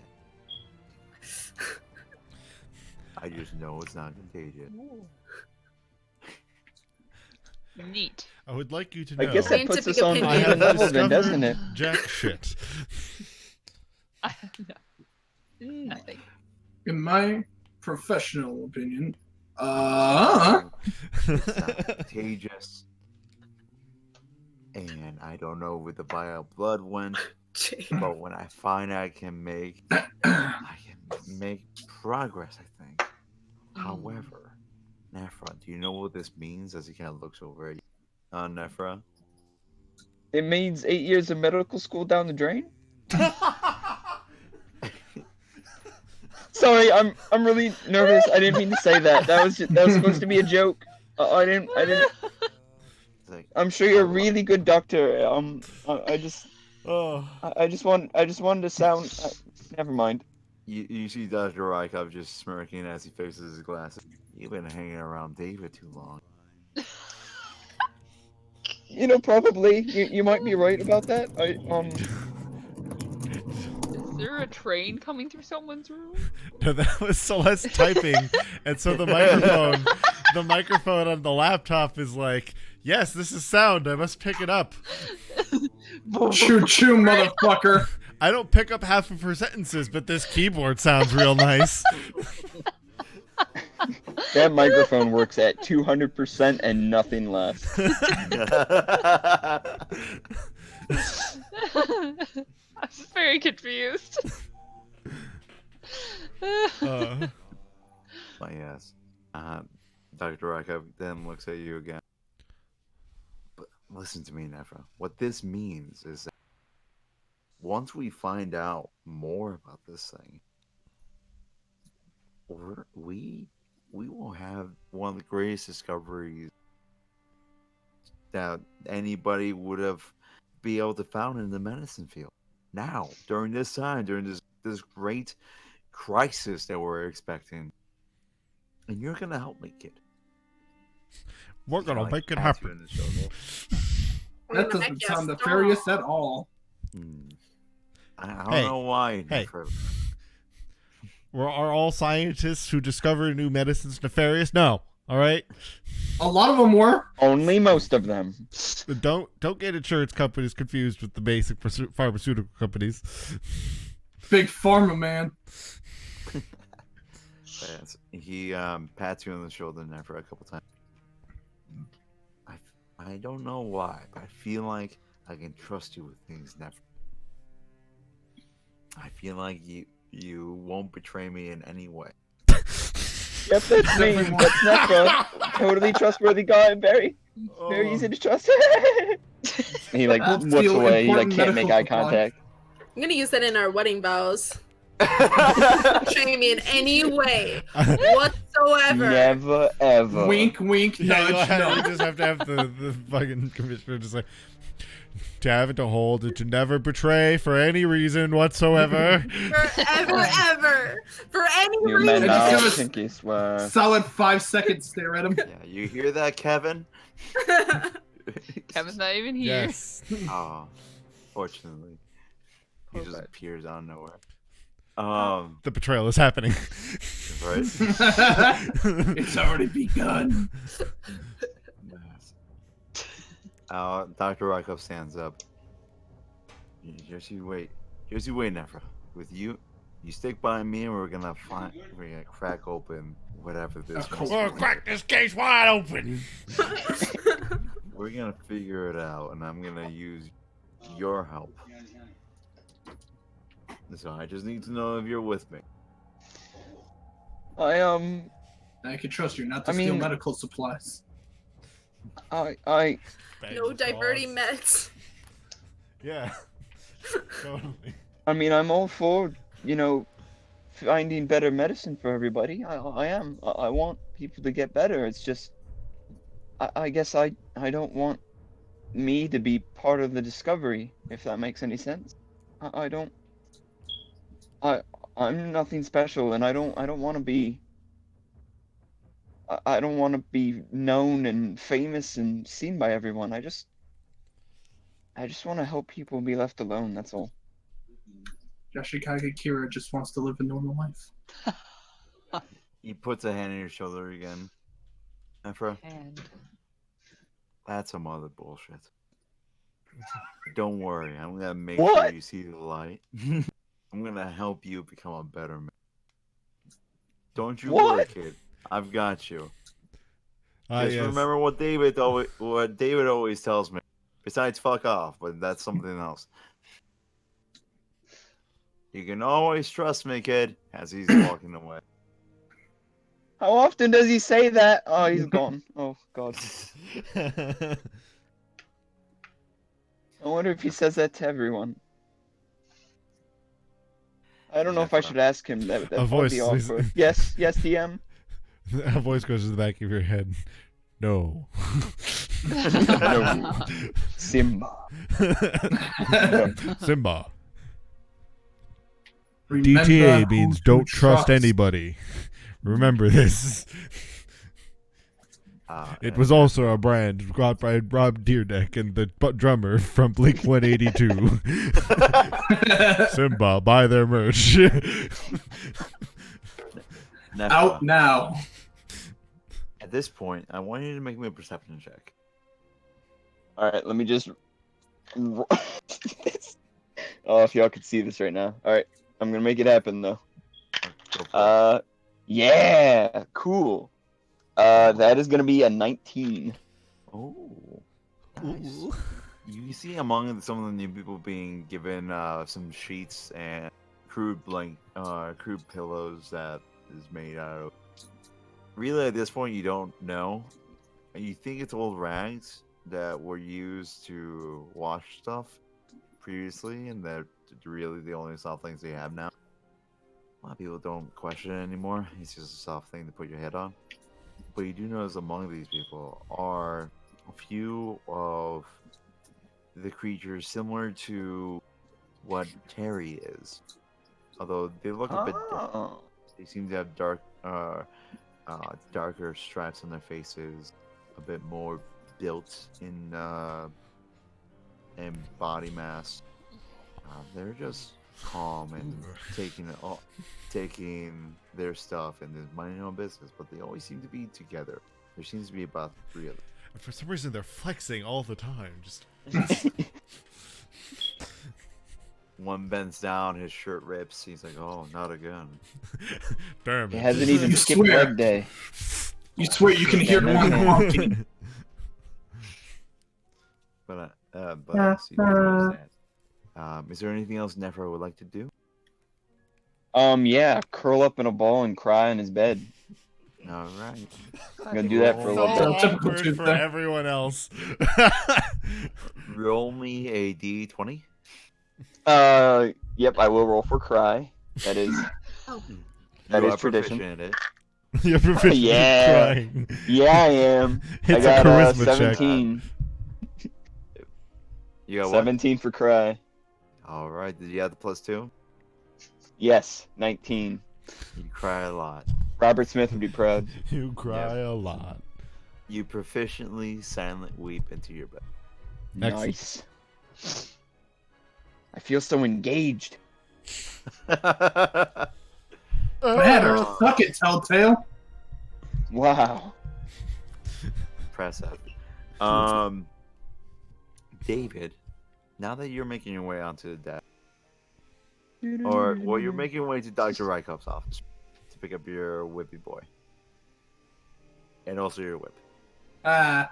C: I just know it's not contagious.
D: Neat.
A: I would like you to know.
E: I guess that puts us on
F: Scientific
A: I
E: even
A: have
E: level then,
A: discovered
E: doesn't it?
A: jack shit.
D: No, nothing.
B: In my professional opinion,
C: It's not contagious. And I don't know where the bio blood went, but when I find I can make progress, I think. However, Nephra, do you know what this means as he kind of looks over at you? Nephra?
E: It means 8 years of medical school down the drain. Sorry, I'm really nervous. I didn't mean to say that. That was supposed to be a joke. I didn't.
C: Like,
E: I'm sure you're a really good doctor. I just
A: Oh.
E: wanted to sound. Never mind.
C: you see Dr. Rykov just smirking as he fixes his glasses. You've been hanging around David too long.
E: You know, probably you might be right about that.
D: Is there a train coming through someone's room?
A: No, that was Celeste typing, and so the microphone on the laptop is like, yes, this is sound. I must pick it up.
B: choo choo, motherfucker.
A: I don't pick up half of her sentences, but this keyboard sounds real nice.
E: That microphone works at 200% and nothing less.
D: I'm just very confused.
C: But yes. Dr. Rykov then looks at you again. But listen to me, Nephra. What this means is that once we find out more about this thing, we will have one of the greatest discoveries that anybody would have be able to found in the medicine field. Now, during this time, during this great crisis that we're expecting, and you're gonna help me, kid.
A: We're
C: He
A: gonna
C: kinda,
A: make it
C: pats you
A: happen.
C: in the shoulder.
B: That doesn't
F: Yes,
B: sound
F: stop.
B: nefarious at all.
C: I don't
A: Hey,
C: know why.
A: hey.
C: Nephra.
A: Are all scientists who discover new medicines nefarious? No. All right.
B: A lot of them were.
E: Only most of them.
A: Don't get insurance companies confused with the basic pharmaceutical companies.
B: Big pharma, man.
C: Yes. He pats you on the shoulder now for a couple times. I don't know why, but I feel like I can trust you with things, Nephra. I feel like you won't betray me in any way.
E: Yep, that's me. That's Nephra. Totally trustworthy guy and very easy to trust. He like
B: We'll
E: looks
B: steal
E: away. He like
B: important
E: can't make
B: medical
E: eye
B: supplies.
E: contact.
F: I'm gonna use that in our wedding vows. Betraying me in any way whatsoever.
E: Never ever.
B: Wink, wink,
A: Yeah,
B: nudge,
A: you
B: nudge.
A: just have to have the fucking commissioner just like to have it to hold it to never betray for any reason whatsoever.
F: Forever, ever. For any
E: You may
F: reason.
B: just
E: not
B: give us-
E: think he swear.
B: Solid 5 seconds stare at him.
C: Yeah, you hear that, Kevin?
D: Kevin's not even here.
A: Yes.
C: Oh, fortunately, he
D: Poor
C: just
D: bud.
C: appears out of nowhere.
A: The betrayal is happening.
C: Right.
B: It's already begun.
C: Dr. Rykov stands up. Here's you wait. Here's you wait, Nephra. With you stick by me, and we're gonna crack open whatever this.
B: Of course.
A: We'll crack this case wide open.
C: We're gonna figure it out, and I'm gonna use your help. So I just need to know if you're with me.
E: I
B: can trust you not to
E: I
B: steal
E: mean-
B: medical supplies.
F: No diverting meds.
A: Yeah. Totally.
E: I mean, I'm all for, finding better medicine for everybody. I am. I want people to get better. It's just, I guess I don't want me to be part of the discovery, if that makes any sense. I don't. I'm nothing special, and I don't want to be. I don't want to be known and famous and seen by everyone. I just want to help people be left alone. That's all.
B: Yoshikage Kira just wants to live a normal life.
C: He puts a hand on your shoulder again. Nephra,
D: And
C: that's some other bullshit. Don't worry, I'm gonna make
E: What?
C: sure you see the light. I'm gonna help you become a better man. Don't you worry,
E: What?
C: kid. I've got you.
A: Ah,
C: Just
A: yes.
C: remember what David always tells me. Besides, fuck off, but that's something else. You can always trust me, kid. As he's walking away.
E: How often does he say that? Oh, he's gone. Oh God. I wonder if he says that to everyone. I don't know if I should ask him. That'd
A: A
E: probably be
A: voice.
E: awkward. Yes, DM.
A: A voice goes to the back of your head. No.
E: No. Simba.
A: Simba.
B: Remember
A: DTA
B: who
A: means
B: to
A: don't trust anybody. Remember this. It was also a brand brought by Rob Deerdeck and the drummer from Blink 182. Simba, buy their merch.
B: Out now.
C: At this point, I want you to make me a perception check.
E: All right, let me just. Oh, if y'all could see this right now. All right, I'm gonna make it happen though.
C: Go for it.
E: Yeah, cool. That is gonna be a 19.
C: Oh, nice. You see among some of the new people being given some sheets and crude pillows that is made out of. Really, at this point, you don't know. You think it's old rags that were used to wash stuff previously, and they're really the only soft things they have now. A lot of people don't question it anymore. It's just a soft thing to put your head on. But you do notice among these people are a few of the creatures similar to what Terry is. Although they look a bit different.
E: Oh.
C: They seem to have darker stripes on their faces, a bit more built in body mass. They're just calm and taking their stuff and just minding their own business, but they always seem to be together. There seems to be about 3 of them.
A: For some reason, they're flexing all the time. Just
C: One bends down, his shirt rips. He's like, "Oh, not again."
A: damn
E: He
A: it.
E: hasn't even
B: You
E: skipped
B: swear.
E: leg day.
B: You swear you can hear one walking.
C: But I see where you're at. Is there anything else Nephra would like to do?
E: Yeah, curl up in a ball and cry in his bed.
C: All right.
E: I'm gonna do that for a little
A: So
E: bit.
B: Typical
A: awkward
B: tooth
A: for
B: there.
A: everyone else.
C: Roll me a d20.
E: Yep, I will roll for cry. That is
F: Oh.
E: that
C: You
E: is
C: are
E: tradition.
C: proficient in it.
A: You're proficient
E: Yeah.
A: in crying.
E: Yeah, I am. I
A: It's a
E: got
A: charisma check.
E: 17.
C: You got what?
E: 17 for cry.
C: All right. Did you have the +2?
E: Yes, 19.
C: You cry a lot.
E: Robert Smith would be proud.
A: You cry a lot.
C: You proficiently silent weep into your bed.
A: Excellent.
E: Nice. I feel so engaged.
B: Matter. Suck it, Telltale.
E: Wow.
C: Impressive. David, now that you're making your way onto the deck, or well, you're making your way to Dr. Rykoff's office to pick up your whippy boy, and also your whip.
B: Ah,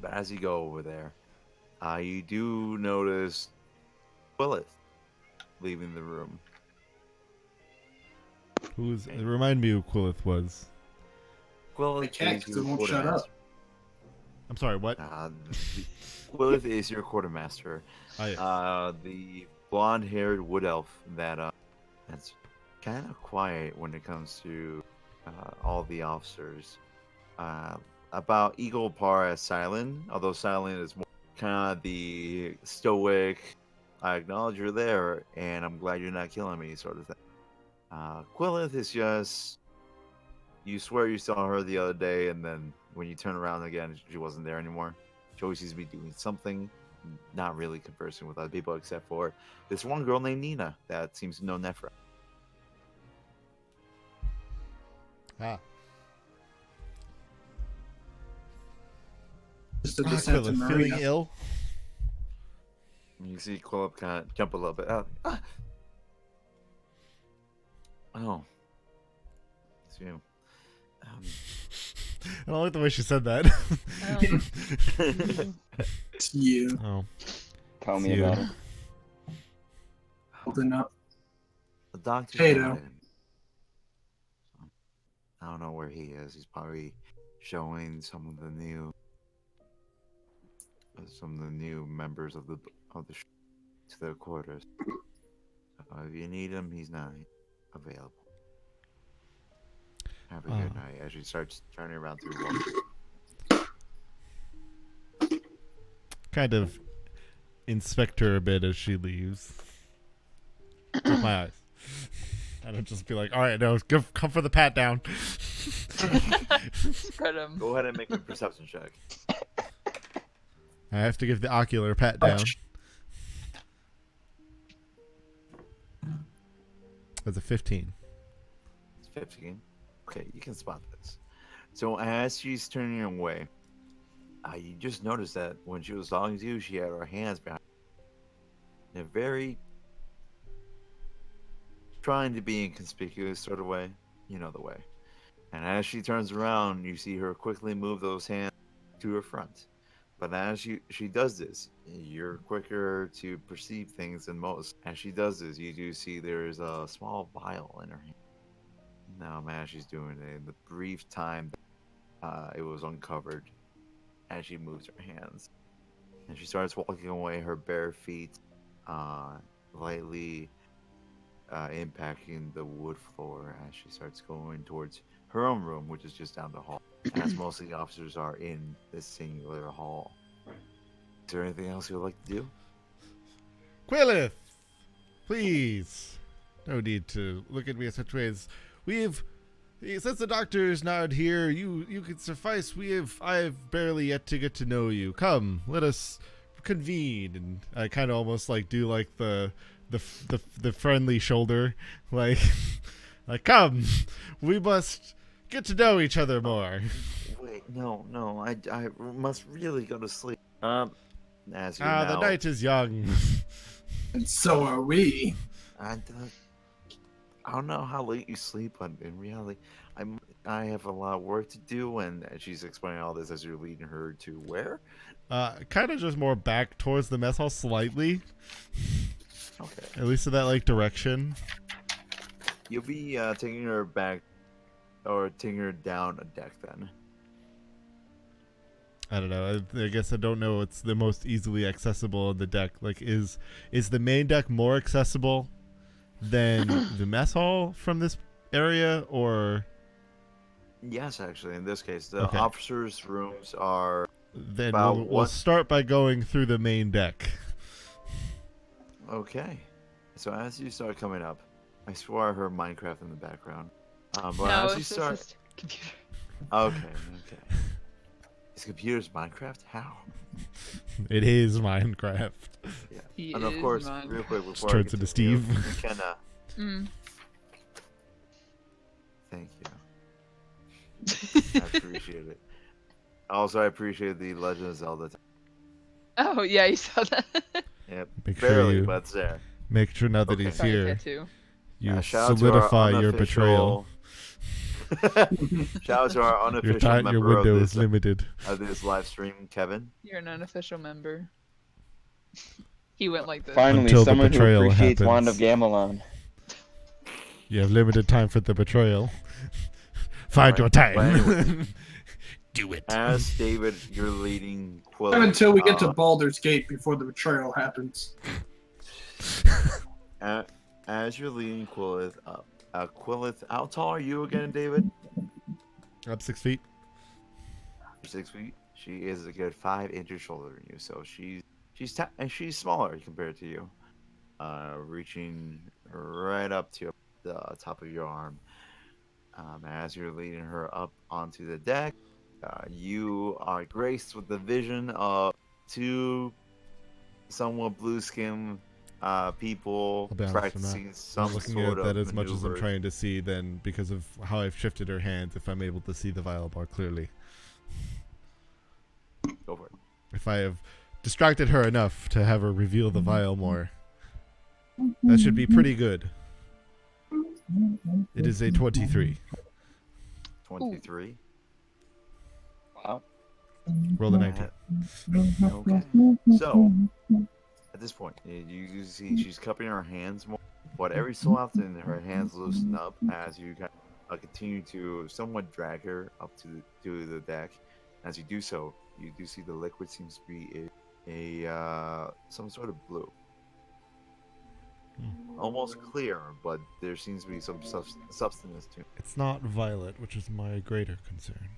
C: But as you go over there, you do notice Willis leaving the room.
A: Remind me who Quillith was.
C: Quillith
B: cat
C: is your
B: won't shut up.
C: quartermaster.
A: I'm sorry, what?
C: Quillith is your quartermaster.
A: Oh, yes.
C: The blonde-haired wood elf that's kind of quiet when it comes to all the officers. About equal par as Silent, although Silent is more kind of the stoic, I acknowledge you're there, and I'm glad you're not killing me sort of thing. Quillith is just, you swear you saw her the other day, and then when you turn around again, she wasn't there anymore. She always seems to be doing something, not really conversing with other people, except for this one girl named Nina that seems to know Nefra.
A: Ah.
B: just a descent to
A: Quillith, feeling
B: Marina.
A: ill?
C: You see Quillip kind of jump a little bit. Oh. It's you.
A: I don't like the way she said that.
B: It's you.
A: Oh.
E: Tell me
A: See you.
E: about it.
B: Holding up.
C: The doctor's
B: Tato.
C: not in. I don't know where he is. He's probably showing some of the new members of the to their quarters. If you need him, he's not available. Have a good night. As she starts turning around through one.
A: Kind of inspect her a bit as she leaves. With my eyes. I don't just be like, all right, no, come for the pat down.
D: Spread 'em.
C: Go ahead and make a perception check.
A: I have to give the ocular pat down. That's a 15.
C: It's 15. Okay, you can spot this. So as she's turning away, you just noticed that when she was talking to you, she had her hands behind in a very trying to be inconspicuous sort of way. You know the way. And as she turns around, you see her quickly move those hands to her front. But as she does this, you're quicker to perceive things than most. As she does this, you do see there's a small vial in her hand. Now, as she's doing it, in the brief time it was uncovered, as she moves her hands. And she starts walking away, her bare feet lightly impacting the wood floor as she starts going towards her own room, which is just down the hall, as most of the officers are in this singular hall. Is there anything else you would like to do?
A: Quillith! Please! No need to look at me in such ways. Since the doctor is not here, you can suffice. I have barely yet to get to know you. Come, let us convene. And I kind of almost like do like the friendly shoulder, like come, we must get to know each other more.
C: Wait, no, I must really go to sleep. As you
A: The
C: now,
A: night is young.
B: And so are we.
C: I don't know how late you sleep, but in reality, I have a lot of work to do, and she's explaining all this as you're leading her to where?
A: Kind of just more back towards the mess hall slightly.
C: Okay.
A: At least in that like direction.
C: You'll be taking her back, or taking her down a deck then.
A: I don't know. I guess I don't know what's the most easily accessible on the deck. Like, is the main deck more accessible than the mess hall from this area, or?
C: Yes, actually, in this case, the
A: Okay.
C: officers' rooms are
A: Then
C: about
A: we'll start by going through the main deck.
C: okay. So as you start coming up, I swear I heard Minecraft in the background. But
D: No,
C: as you
D: it's
C: start,
D: just computer.
C: okay. Is computers Minecraft? How?
A: It is Minecraft.
C: Yeah.
D: He
C: And of
D: is
C: course,
D: Minecraft.
C: real quick before
A: Turns
C: I
A: into
C: continue,
A: Steve.
C: McKenna,
D: Mm.
C: thank you. I appreciate it. Also, I appreciate the Legend of Zelda.
D: Oh yeah, you saw that.
C: Yep.
A: Make sure
C: Barely,
A: you
C: but it's there.
A: make sure now that
C: Okay.
A: he's
D: Sorry,
A: here,
D: tattoo.
A: you
C: shout out to our
A: solidify your betrayal.
C: Shout out to our unofficial
A: Your
C: member
A: window
C: of
A: is
C: this,
A: limited.
C: live stream, Kevin.
D: You're an unofficial member. He went like this.
E: Finally,
A: Until the
E: someone who
A: betrayal
E: appreciates Wand of
A: happens.
E: Gamelon.
A: You have limited time for the betrayal. Find
C: Right.
A: your time.
C: But anyway,
A: Do it.
C: as David, you're leading Quill.
B: Until we get to Baldur's Gate before the betrayal happens.
C: As you're leading Quillith up. Quillith, how tall are you again, David?
A: Up 6 feet.
C: 6 feet. She is a good 5 inches shorter than you, so she's smaller compared to you. Reaching right up to the top of your arm. As you're leading her up onto the deck, you are graced with the vision of 2 somewhat blue skin people
A: I'll be honest,
C: practicing
A: I'm
C: some
A: looking
C: sort
A: at that
C: of
A: as much as I'm
C: maneuver.
A: trying to see then because of how I've shifted her hands, if I'm able to see the vial bar clearly.
C: Go for it.
A: If I have distracted her enough to have her reveal the vial more, that should be pretty good. It is a 23.
C: 23.
E: Wow.
A: Roll the 19.
C: Okay. So, at this point, you see she's cupping her hands more, but every so often her hands loosen up as you continue to somewhat drag her up to the deck. As you do so, you do see the liquid seems to be a some sort of blue. Almost clear, but there seems to be some substance to it.
A: It's not violet, which is my greater concern.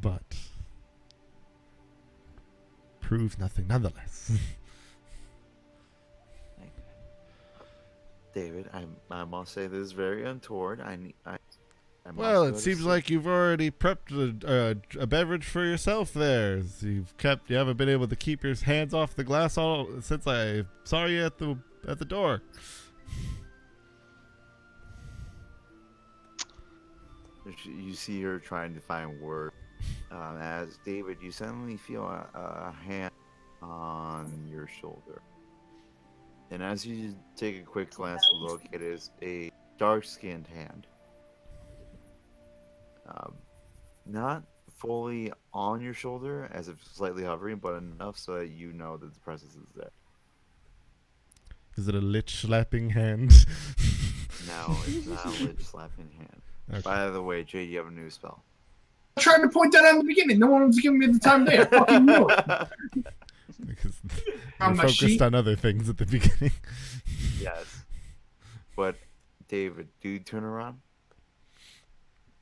A: But proves nothing nonetheless.
C: David, I must say this is very untoward.
A: Well, it seems like you've already prepped a beverage for yourself there. You haven't been able to keep your hands off the glass all since I saw you at the door.
C: You see her trying to find words. As David, you suddenly feel a hand on your shoulder. And as you take a quick glance look, it is a dark-skinned hand. Not fully on your shoulder, as if slightly hovering, but enough so that you know that the presence is there.
A: Is it a lich slapping hand?
C: No, it's not a lich slapping hand.
A: Okay.
C: By the way, Jay, you have a new spell.
B: I tried to point that out in the beginning. No one was giving me the time of day. I fucking knew it.
A: Because
B: On
A: you
B: my
A: focused
B: sheet.
A: on other things at the beginning.
C: Yes. But, David, do you turn around?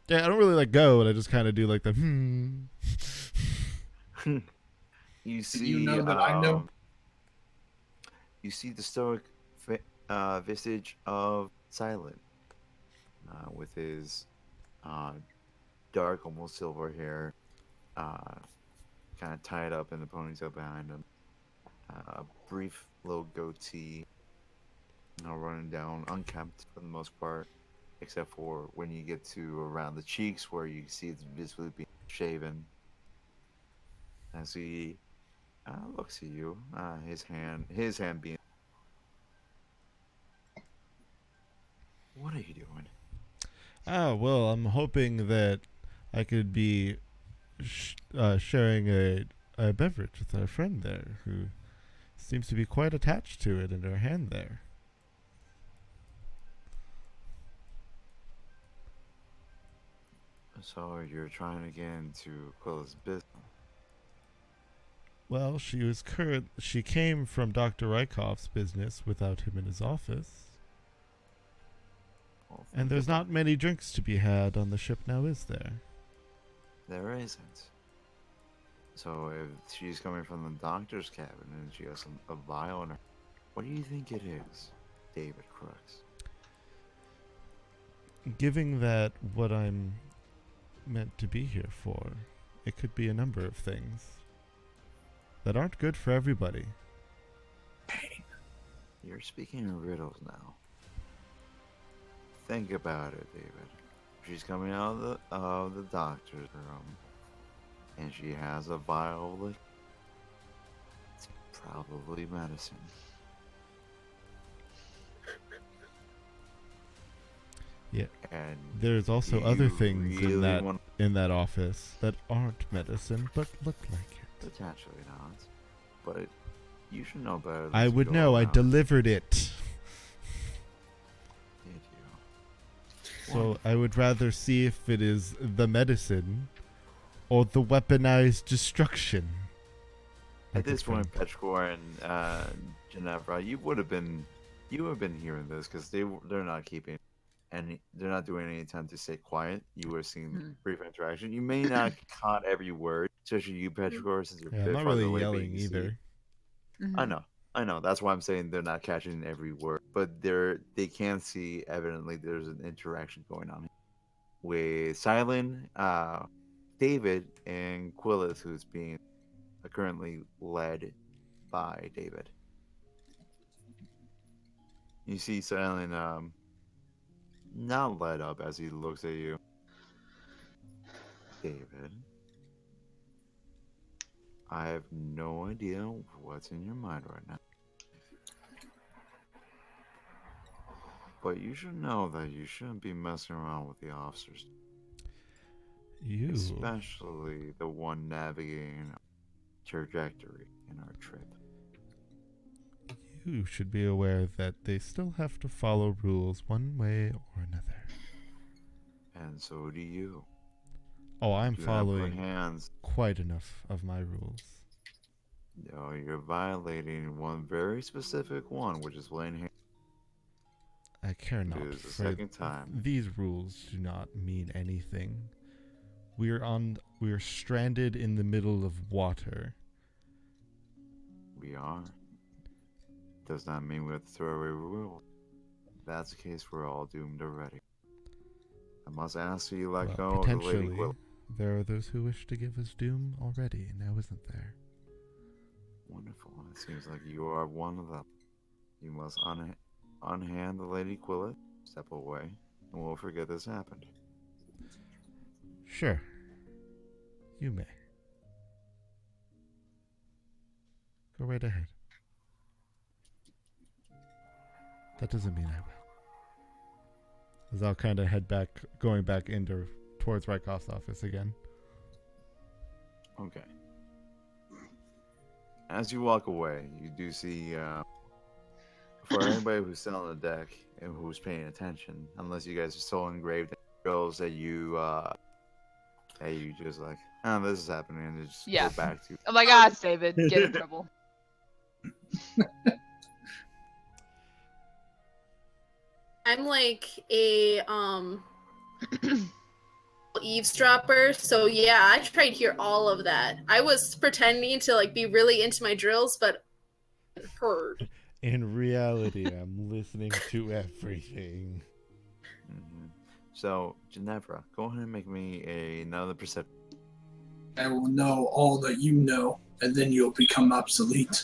A: Yeah, I don't really let go, and I just kind of do like the
C: You see,
B: You know that I know.
C: You see the stoic visage of Silent, with his dark, almost silver hair, kind of tied up in the ponytail behind him. A brief little goatee, running down, unkempt for the most part, except for when you get to around the cheeks where you see it's visibly being shaven. As he looks at you, his hand being. What are you doing?
A: Oh, well, I'm hoping that I could be sharing a beverage with our friend there, who seems to be quite attached to it in her hand there.
C: So you're trying to get into Quilla's business.
A: Well, she came from Dr. Rykoff's business without him in his office.
C: Well,
A: And there's not many drinks to be had on the ship now, is there?
C: There isn't. So if she's coming from the doctor's cabin and she has a vial in her, what do you think it is, David Crooks?
A: Given that what I'm meant to be here for, it could be a number of things that aren't good for everybody.
C: You're speaking in riddles now. Think about it, David. She's coming out of the doctor's room, and she has a vial of liquid. It's probably medicine.
A: Yeah.
C: And
A: There's also
C: do
A: other
C: you
A: things
C: really
A: in that office that aren't medicine but look like it.
C: potentially not, but you should know better.
A: I
C: than to
A: would
C: go
A: know. I
C: around.
A: delivered it.
C: Did you?
A: So I would rather see if it is the medicine or the weaponized destruction.
C: At this point, Petrichor and Ginevra, you would have been hearing this because they're not keeping and they're not doing any attempt to stay quiet. You were seeing brief interaction. You may not caught every word, especially you, Petrichor, since you're a
A: Yeah, I'm
C: bit
A: not
C: farther
A: really
C: away, but
A: yelling
C: you see-
A: either.
C: I know. That's why I'm saying they're not catching every word, but they can see evidently there's an interaction going on with Silent, David, and Quillis, who's being currently led by David. You see Silent not let up as he looks at you. David, I have no idea what's in your mind right now. But you should know that you shouldn't be messing around with the officers.
A: You.
C: Especially the one navigating trajectory in our trip.
A: You should be aware that they still have to follow rules one way or another.
C: And so do you.
A: Oh, I'm
C: Do not put
A: following
C: hands.
A: quite enough of my rules.
C: No, you're violating one very specific one, which is laying hands.
A: I care not.
C: It is the
A: for
C: second time.
A: These rules do not mean anything. We're stranded in the middle of water.
C: We are. Does not mean we have to throw away rules. If that's the case, we're all doomed already. I must ask you, let go of the Lady
A: Potentially,
C: Quill.
A: there are those who wish to give us doom already, now isn't there?
C: Wonderful. It seems like you are one of them. You must unhand the Lady Quillet, step away, and we'll forget this happened.
A: Sure. You may. Go right ahead. That doesn't mean I will. As I'll kind of head back, going back towards Rykoff's office again.
C: Okay. As you walk away, you do see, for anybody who's still on the deck and who's paying attention, unless you guys are so engraved in girls that you just like, oh, this is happening, and just
D: Yeah.
C: go back to.
D: Oh my gosh, David, get in trouble.
F: I'm like a eavesdropper, so yeah, I tried to hear all of that. I was pretending to like be really into my drills, but heard.
A: In reality, I'm listening to everything.
C: Mm-hmm. So, Ginevra, go ahead and make me another perception.
B: I will know all that you know, and then you'll become obsolete.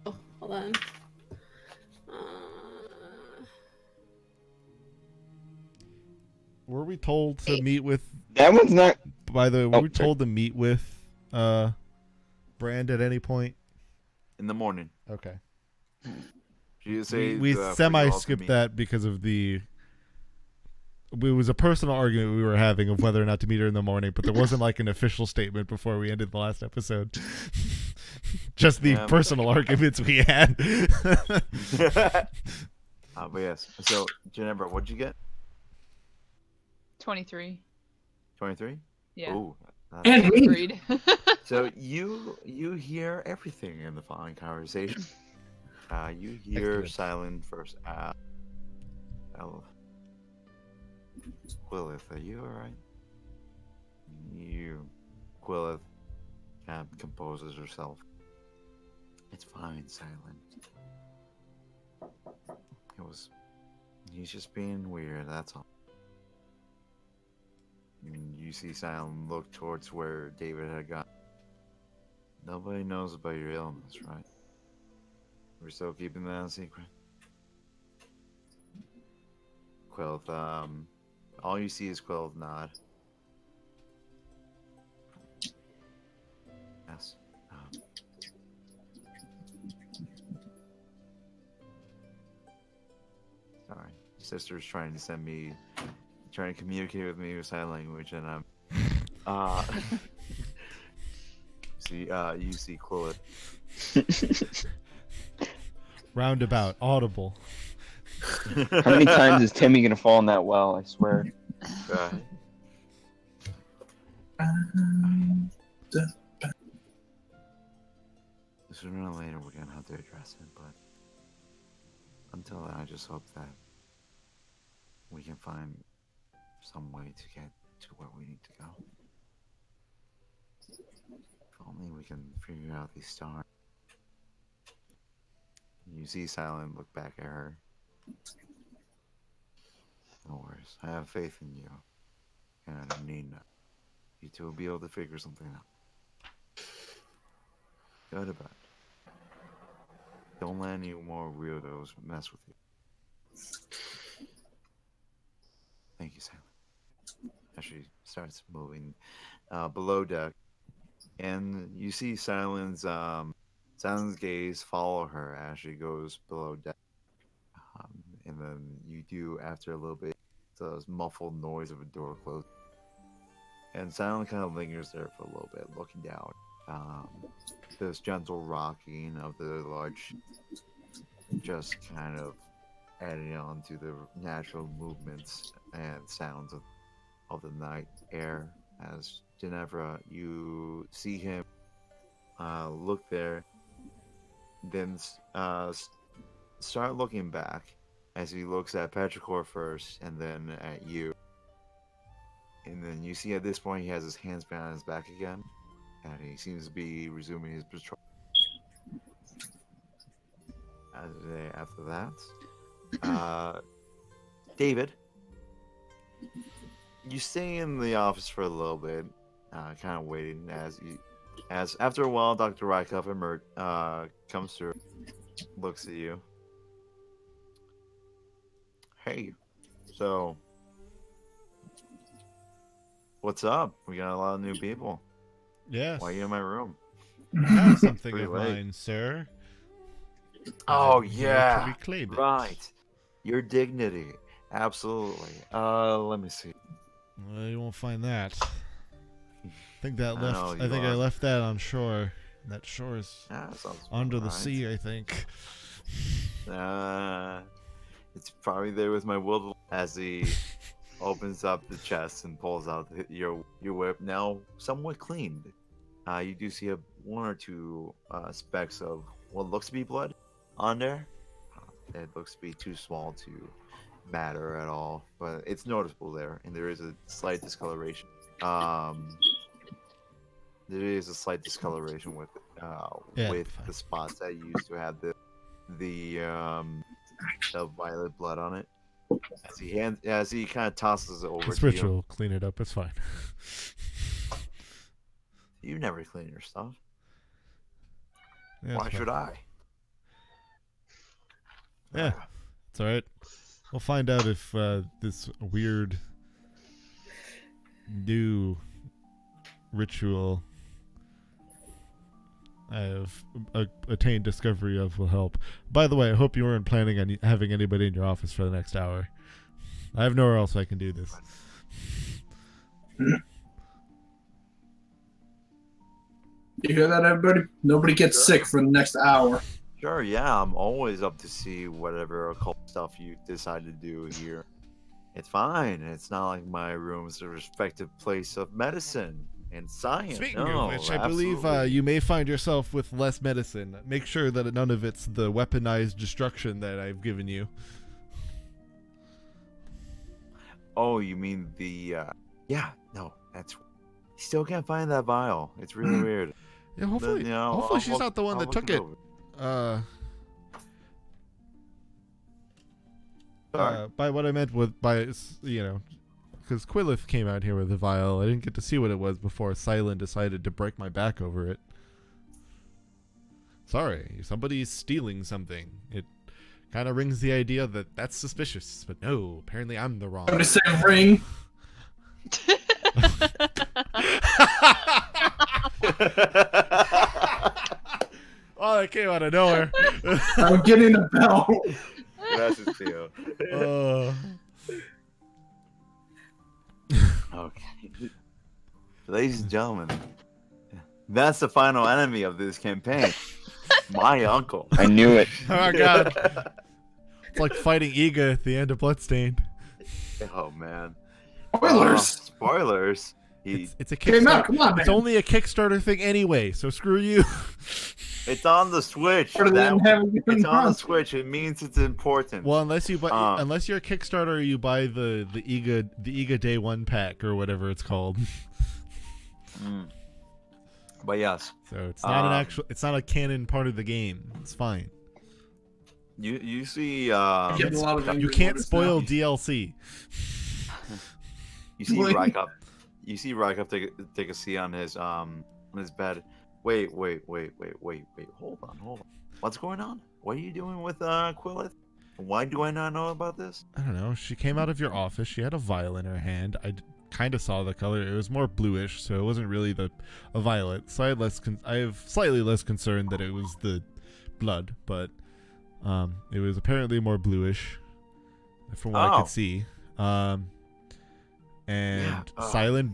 F: Oh, hold on.
A: Were we told to meet with...
E: That one's not.
A: By the way, were
E: Oh,
A: we told to meet with Brand at any point?
C: In the morning.
A: Okay.
C: She says,
A: We
C: for you all to
A: semi-skipped
C: meet.
A: that because of the... It was a personal argument we were having of whether or not to meet her in the morning, but there wasn't like an official statement before we ended the last episode. Just the
C: Yeah.
A: personal arguments we had.
C: But yes. So, Ginevra, what'd you get?
D: 23.
C: 23?
D: Yeah.
C: Ooh.
B: And me.
D: Agreed.
C: So you hear everything in the following conversation. You hear
A: Excellent.
C: Silent first. Quillith, are you alright? Quillith kind of composes herself. It's fine, Silent. He's just being weird, that's all. And you see Silent look towards where David had gone. Nobody knows about your illness, right? We're still keeping that a secret. Quillith, all you see is Quillith nod. Yes. Sorry. Sister's trying to communicate with me with sign language, and you see Quillith.
A: Roundabout, audible.
E: How many times is Timmy gonna fall in that well? I swear.
C: Sooner or later, we're gonna have to address it, but until then, I just hope that we can find some way to get to where we need to go. If only we can figure out these stars. You see Silent look back at her. No worries. I have faith in you. And I need you two will be able to figure something out. Good about it. Don't let any more weirdos mess with you. Thank you, Silent. As she starts moving below deck, and you see Silent's gaze follow her as she goes below deck, and then you do after a little bit the muffled noise of a door closing, and Silent kind of lingers there for a little bit, looking down. This gentle rocking of the large, just kind of adding on to the natural movements and sounds of the night air. As Ginevra, you see him look there, then start looking back as he looks at Petrichor first and then at you. And then you see at this point he has his hands behind his back again, and he seems to be resuming his patrol. After that, David, you stay in the office for a little bit, kind of waiting as after a while, Dr. Rykov comes through, looks at you. Hey, so what's up? We got a lot of new people.
A: Yes.
C: Why are you in my room?
A: I have something
C: Pretty
A: of
C: late.
A: mine, sir.
C: Oh
A: I'm here
C: yeah,
A: to reclaim it.
C: right. Your dignity, absolutely. Let me see.
A: Well, you won't find that. I think that
C: I
A: left.
C: know,
A: I
C: you
A: think I
C: are.
A: left that on shore. That shore is
C: Yeah, that sounds
A: under the
C: right.
A: sea, I think.
C: It's probably there with my will as he opens up the chest and pulls out your whip, now somewhat cleaned. You do see one or two specks of what looks to be blood on there. It looks to be too small to matter at all, but it's noticeable there, and there is a slight discoloration. There is a slight discoloration with the spots that used to have the violet blood on it. As he kind of tosses it over
A: It's
C: to
A: ritual. Clean it up. It's fine.
C: you never clean your stuff.
A: Yeah,
C: Why
A: it's
C: should
A: fine.
C: I?
A: Yeah, it's all right. We'll find out if this weird new ritual I have attained discovery of will help. By the way, I hope you weren't planning on having anybody in your office for the next hour. I have nowhere else I can do this.
B: You hear that, everybody? Nobody gets sick for the next hour.
C: Sure, yeah, I'm always up to see whatever occult stuff you decide to do here It's fine. It's not like my room's a respected place of medicine and science.
A: Speaking
C: No,
A: of which, I believe
C: absolutely.
A: you may find yourself with less medicine. Make sure that none of it's the weaponized destruction that I've given you.
C: Oh, you mean the? Yeah, no, that's. Still can't find that vial. It's really weird.
A: Yeah, hopefully,
C: Then, I'll
A: hopefully she's
C: look-
A: not the one
C: I'll
A: that
C: look
A: took it.
C: over. Sorry?
A: By what I meant with because Quillith came out here with the vial. I didn't get to see what it was before Silent decided to break my back over it. Sorry, somebody's stealing something. It kind of rings the idea that that's suspicious, but no, apparently I'm the wrong.
B: I'm gonna say ring.
A: Oh, that came out of nowhere.
B: I'm getting a bell.
C: Gracias, tío. Okay. Ladies and gentlemen, that's the final enemy of this campaign. My uncle.
E: I knew it.
A: Oh my god. It's like fighting Iga at the end of Bloodstained.
C: Oh man.
B: Spoilers.
C: Spoilers.
A: It's a
B: Okay, no,
A: Kickstarter.
B: come on,
A: It's
B: man.
A: only a Kickstarter thing anyway, so screw you.
C: It's on the Switch.
B: Part of them having good
C: It's on the
B: months.
C: Switch. It means it's important.
A: Well, unless you buy,
C: Uh.
A: unless you're a Kickstarter, you buy the Iga Day 1 pack or whatever it's called.
C: Mm. But yes,
A: So it's not it's not a canon part of the game. It's fine.
C: you see
B: I get a lot of
A: You
B: angry
A: can't
B: words
A: spoil
B: now.
A: DLC.
C: you see
B: Like-
C: Rykov. You see Rykov take a seat on his bed. Wait. Hold on. What's going on? What are you doing with Quillith? Why do I not know about this?
A: I don't know. She came out of your office. She had a vial in her hand. I kind of saw the color. It was more bluish, so it wasn't really a violet. So I have slightly less concern that it was the blood, but it was apparently more bluish, from what I
C: Oh.
A: could see. And
C: Yeah,
A: Silent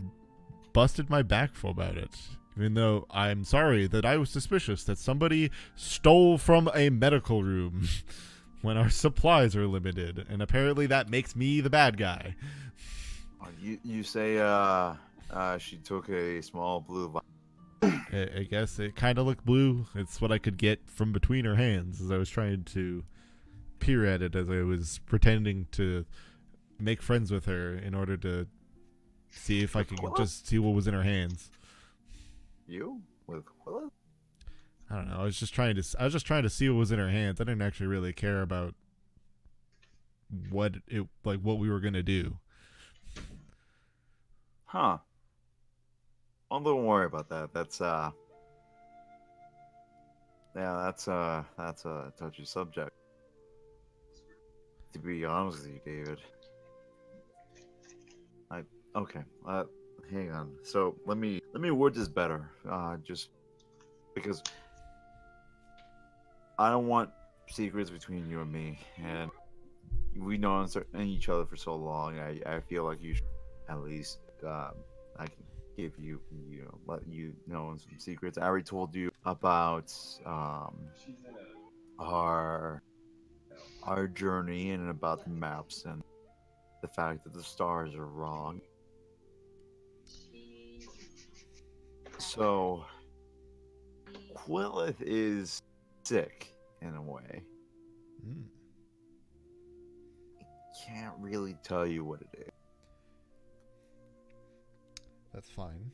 A: busted my back for about it. Even though I'm sorry that I was suspicious that somebody stole from a medical room when our supplies are limited, and apparently that makes me the bad guy.
C: You say she took a small blue vial.
A: I guess it kind of looked blue. It's what I could get from between her hands as I was trying to peer at it as I was pretending to make friends with her in order to see if I could just see what was in her hands.
C: You with Quillith?
A: I don't know. I was just trying to see what was in her hands. I didn't actually really care about what we were gonna do.
C: Huh. Well, don't worry about that. That's that's a touchy subject. To be honest with you, David. Okay. Hang on. So let me word this better. Just because I don't want secrets between you and me, and we know each other for so long. I feel like you should at least I can give you let you know some secrets. I already told you about our journey and about the maps and the fact that the stars are wrong. So Quillith is sick in a way.
A: Mm.
C: Can't really tell you what it is.
A: That's fine.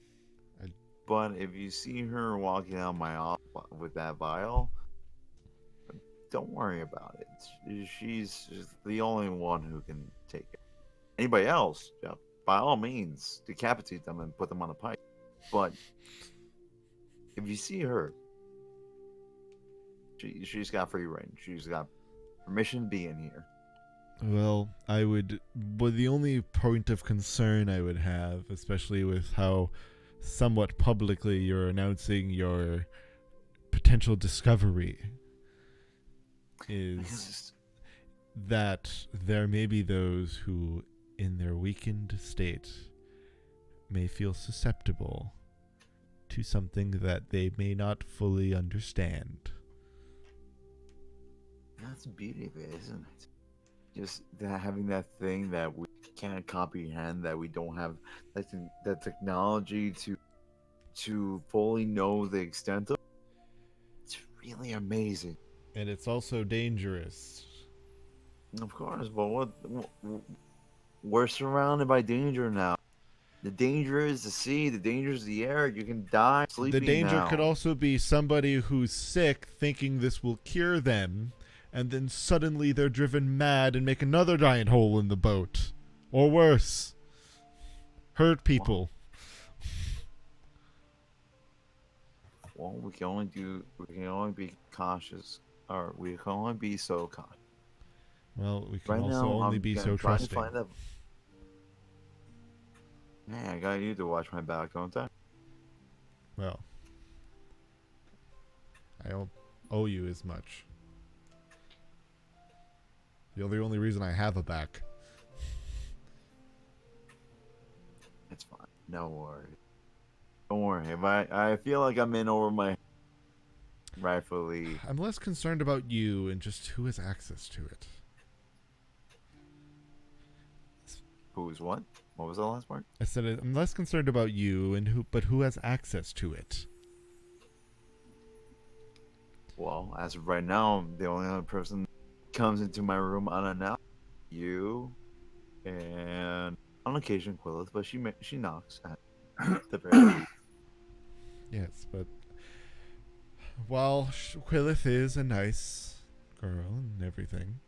C: But if you see her walking out my office with that vial, don't worry about it. She's the only one who can take it. Anybody else, yeah, by all means, decapitate them and put them on a pike. But if you see her, she's got free reign. She's got permission to be in here.
A: Well, but the only point of concern I would have, especially with how somewhat publicly you're announcing your potential discovery, is that there may be those who, in their weakened state, may feel susceptible to something that they may not fully understand.
C: That's the beauty of it, isn't it? just that having that thing that we can't comprehend, that we don't have that technology to fully know the extent of. It's really amazing.
A: And it's also dangerous.
C: Of course, but we're surrounded by danger now. The danger is the sea. The danger is the air. You can die
A: The
C: sleeping
A: danger
C: now.
A: could also be somebody who's sick thinking this will cure them, and then suddenly they're driven mad and make another giant hole in the boat. Or worse, hurt people.
C: Well, we can only be cautious, or we can only be so cautious.
A: Well, we can
C: Right
A: also
C: now,
A: only
C: I'm
A: be
C: gonna
A: so
C: try to
A: trusting.
C: find a. Man, I got you to watch my back, don't I?
A: Well, I don't owe you as much. You're the only reason I have a back.
C: It's fine. No worries. Don't worry. If I feel like I'm in over my rightfully.
A: I'm less concerned about you and just who has access to it.
C: Who's what? What was the last part?
A: I said I'm less concerned about you and who has access to it.
C: Well, as of right now, the only other person comes into my room unannounced, you, and on occasion Quillith, but she knocks at the very least.
A: Yes, but while Quillith is a nice girl and everything,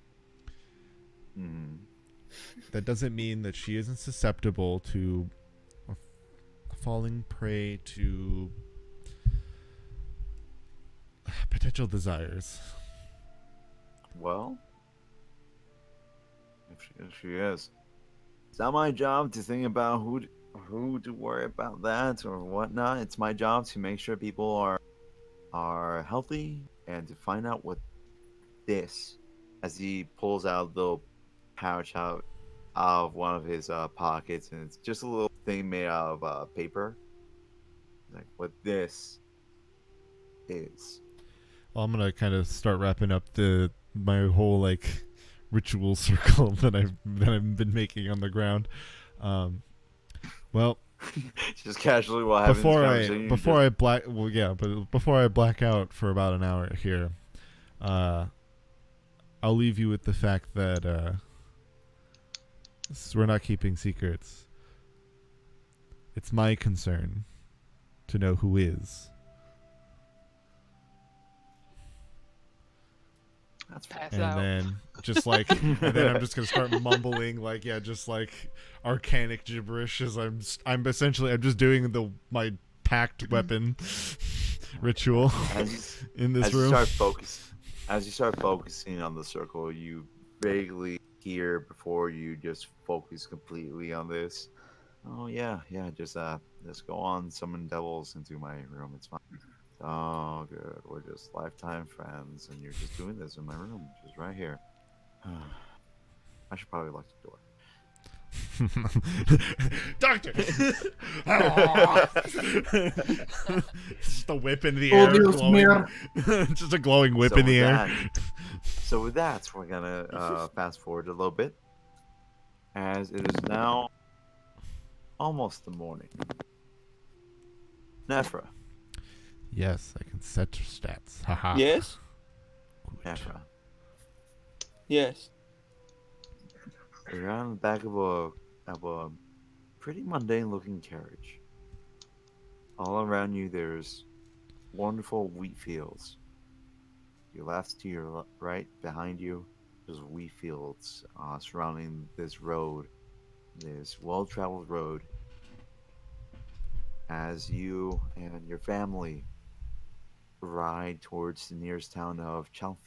A: that doesn't mean that she isn't susceptible to falling prey to potential desires.
C: Well, if she is, it's not my job to think about who to worry about that or whatnot. It's my job to make sure people are healthy and to find out what this, as he pulls out the pouch out of one of his pockets, and it's just a little thing made out of paper. Like what this is.
A: Well, I'm gonna kind of start wrapping up my whole like ritual circle that I've been making on the ground. Well,
C: just casually while having this conversation.
A: Before I black out for about an hour here, I'll leave you with the fact that we're not keeping secrets. It's my concern to know who is.
C: That's fine.
D: Pass
A: And
D: out.
A: then just like and then I'm just gonna start mumbling like just like arcanic gibberish as I'm essentially just doing my packed weapon ritual in this room.
C: As you start focusing on the circle, you vaguely hear before you just focus completely on this. Oh yeah, just go on, summon devils into my room. It's fine. Oh, good. We're just lifetime friends, and you're just doing this in my room, just right here. I should probably lock the door.
A: Doctor! Just a whip in the air. Glowing. Just a glowing whip in the air.
C: So with that, we're gonna fast forward a little bit, as it is now almost the morning. Nephra.
A: Yes, I can set stats. Haha.
G: Yes?
C: Nephra.
G: Yes.
C: You're on the back of a pretty mundane looking carriage. All around you there's wonderful wheat fields. Your left to your right behind you there's wheat fields surrounding this road, this well-traveled road, as you and your family ride towards the nearest town of Chalfie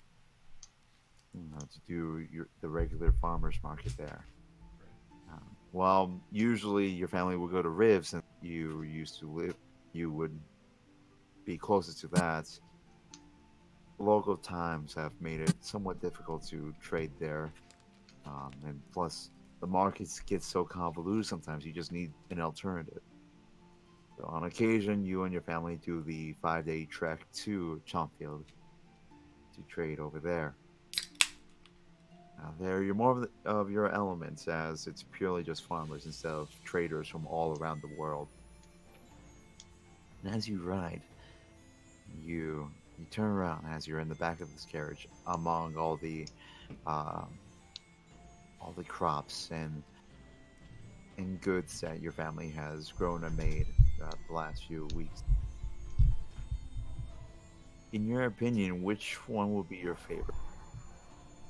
C: to do the regular farmers market there. While usually your family would go to Rivs and you would be closest to that. Local times have made it somewhat difficult to trade there, and plus the markets get so convoluted sometimes you just need an alternative. So on occasion, you and your family do the 5-day trek to Chompfield to trade over there. You're more of your elements, as it's purely just farmers instead of traders from all around the world. And as you ride, you turn around as you're in the back of this carriage among uh, all the crops and goods that your family has grown and made the last few weeks. In your opinion, which one would be your favorite?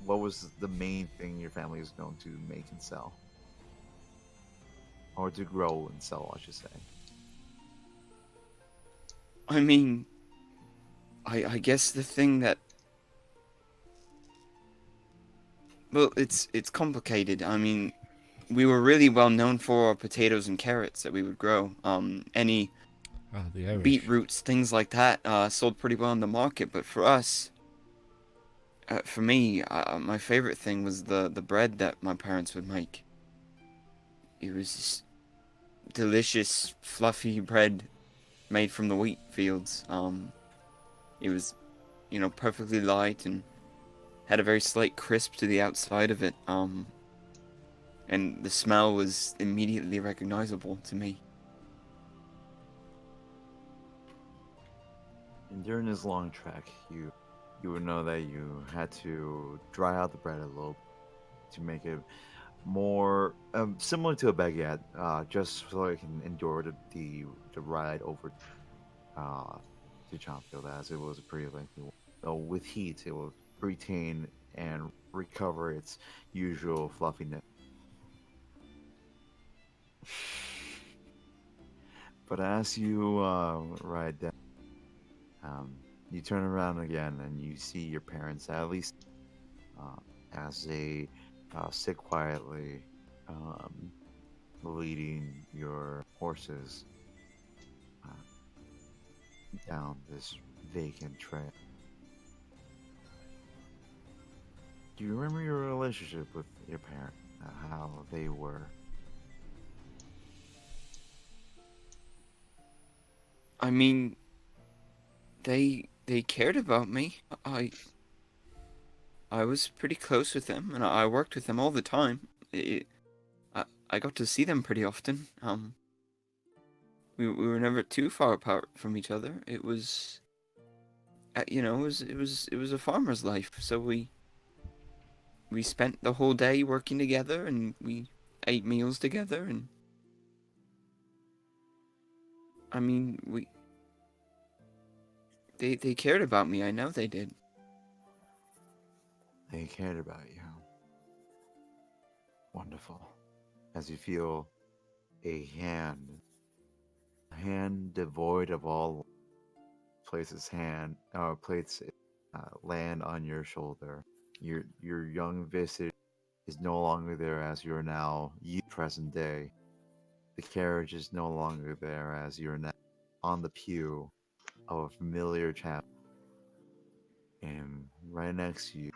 C: What was the main thing your family is going to make and sell? Or to grow and sell, I should say.
G: I mean, I guess the thing that, well, it's complicated. I mean, we were really well known for our potatoes and carrots that we would grow. Any
A: Ah, the Irish.
G: beetroots, things like that, sold pretty well in the market. But for us, for me, my favorite thing was the bread that my parents would make. It was just delicious, fluffy bread made from the wheat fields. It was, perfectly light and had a very slight crisp to the outside of it. And the smell was immediately recognizable to me.
C: And during this long trek, you would know that you had to dry out the bread a little to make it more similar to a baguette, just so it can endure the ride over uh, to Chompfield, as it was a pretty lengthy one. So with heat, it will retain and recover its usual fluffiness. But as you ride down, you turn around again and you see your parents, at least uh, as they sit quietly, um, leading your horses uh, down this vacant trail. Do you remember your relationship with your parents? How they were?
G: I mean, they cared about me. I was pretty close with them, and I worked with them all the time. I got to see them pretty often. We were never too far apart from each other. It was, it was a farmer's life. So we spent the whole day working together, and we ate meals together, and I mean, they cared about me. I know they did.
C: They cared about you. Wonderful. As you feel a hand devoid of all plates land on your shoulder. Your young visage is no longer there, as you are now present day. The carriage is no longer there, as you are now on the pew of a familiar chap. And right next to you,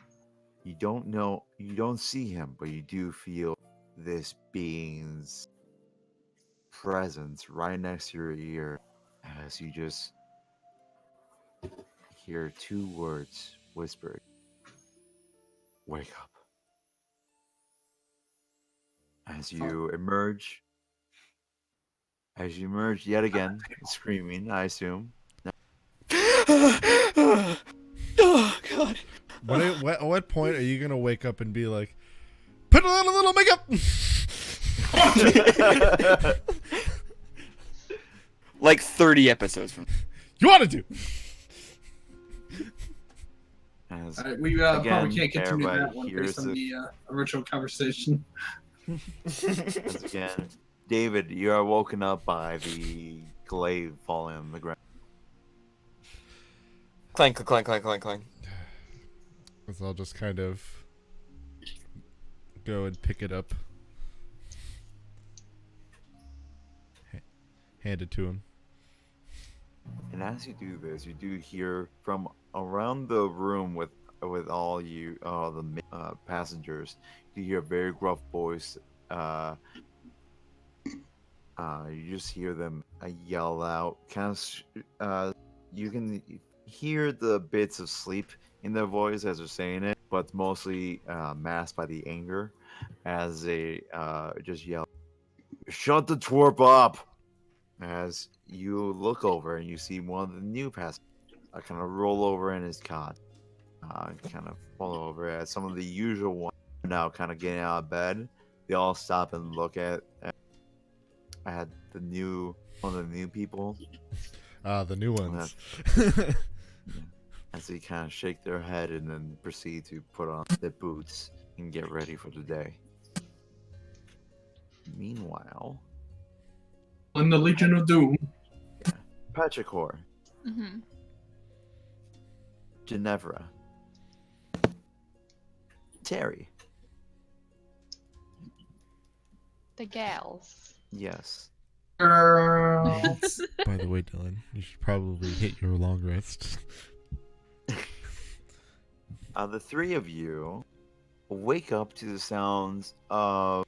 C: you don't see him, but you do feel this being's presence right next to your ear, as you just hear two words whispered: "Wake up." As you emerge, yet again, screaming, I assume.
G: Oh God.
A: What point are you gonna wake up and be like, put on a little makeup?
G: Like 30 episodes from.
A: You want to do?
C: As
B: We probably
C: again,
B: can't continue
C: everybody
B: that one
C: hears
B: based on the original conversation.
C: Once again, David, you are woken up by the glaive falling on the ground.
H: Clank, clank, clank, clank, clank.
A: So I'll just kind of go and pick it up. Hand it to him.
C: And as you do this, you do hear from around the room with all the passengers. You hear a very gruff voice. You just hear them yell out. You can hear the bits of sleep in their voice as they're saying it. but mostly masked by the anger as they just yell, "Shut the twerp up!" As you look over and you see one of the new passengers kind of roll over in his cot, kind of fall over as some of the usual ones are now kind of getting out of bed. They all stop and look at the new one of the new people.
A: The new ones.
C: As they kind of shake their head and then proceed to put on their boots and get ready for the day. Meanwhile,
B: In the Legion of Doom.
C: Petrichor,
D: Mm-hmm.
C: Ginevra, Terry,
D: The gals.
C: yes.
B: Girls.
A: By the way, Dylan, you should probably hit your long rest.
C: The three of you wake up to the sounds of